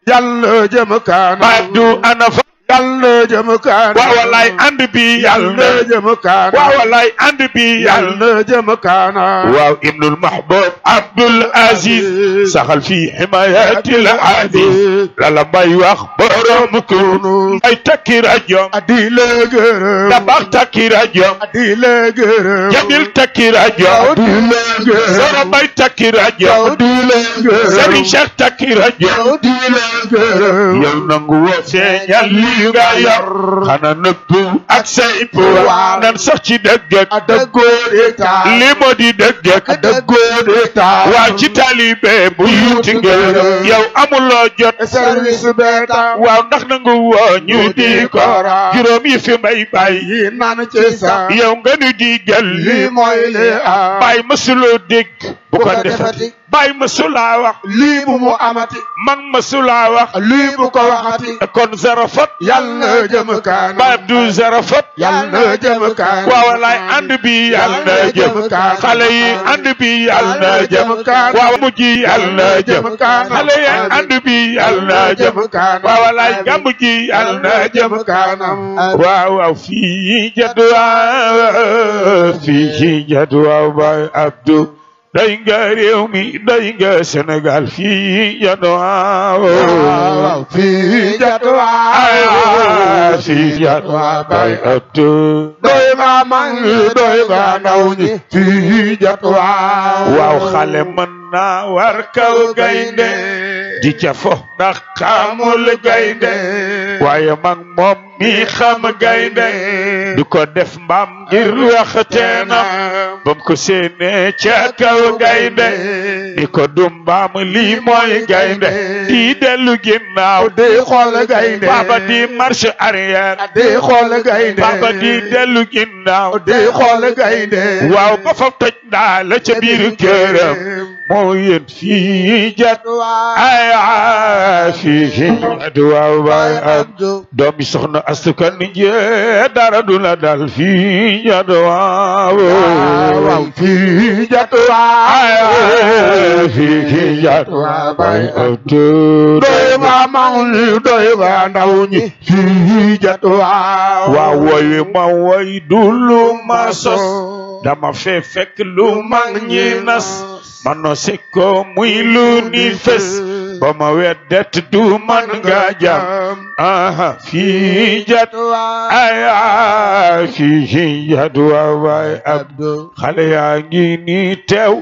yàlla jëm kaana Abdou ana fa yàlla jëm kaana waaw wallaay ànd bi yàlla jëm kaana waaw wallaay ànd bi yàlla jëm kaana waaw ibnul mahbub Abdul Aziz saxal fi himayatil aziz lala mbay wax borom kunu mbay takki rajo di la gërëm dabax takki rajo di la gërëm jamil takki rajo di la gërëm sora mbay takki rajo di la gërëm Serigne Cheikh takki rajo di la gërëm yow nangu woo feeñal nga yor xana nëbbu ak say po nan sax ci dëgg ak dëggoo d'état li moo di dëgg ak dëggoo d'état waa ci taalibe bu yuuti ngeen yow amuloo jot service d'état waaw ndax nangu woo ñu di ko juróom yi fi may bàyyi naan ci sa yow nga nu digal li mooy li bàyyi mësuloo dégg bu ko defati bàyyi mësulaa wax lii bu mu amati man mësulaa wax lii bu ko waxati kon zarafat yàlla jëm kaan ba Abdou zarafat yàlla jëm kaan waaw walaay ànd bi yàlla jëm kaan xale yi ànd bi yàlla jëm kaan waaw mujj yàlla jëm kaan xale yi ànd bi yàlla jëm kaan waaw walaay gàmb ji yàlla jëm kaanam waaw waaw fii jadwa fii jadwa baay Abdou day nga réew mi day nga Sénégal fii jadwa fii jadwa fii jadwa bay Abdou doy nga mag ñi doy nga ndaw ñi fii jadwa waaw xale mën naa war kaw gaynde di ca fo ndax xamul gaynde waaye mag moom mi xam gaynde du ko def mbaam ngir waxteena bam ko séenee ca kaw gaynde ni ko du mbaam lii mooy gaynde di dellu ginnaaw di xool gaynde baba di marche arrière di xool gaynde baba di dellu ginnaaw di xool gaynde waaw ba fa toj daa la ca biir këram moo yéen fii jat ay fii jat waaw baay Abdou doomi soxna Astu Kan jee dara du la dal fii jat waaw fii jat ay fii jat waaw baay Abdou doy ba mag ñi doy ba ndaw ñi fii jat waaw woy ma woy du lu ma sos dama fee fekk lu mag ñi nas ma nose ko muy lu ni fes ba ma weddet du man nga jam aha fii jat ay fii jat waaw baay Abdou xale yaa ngi ni teew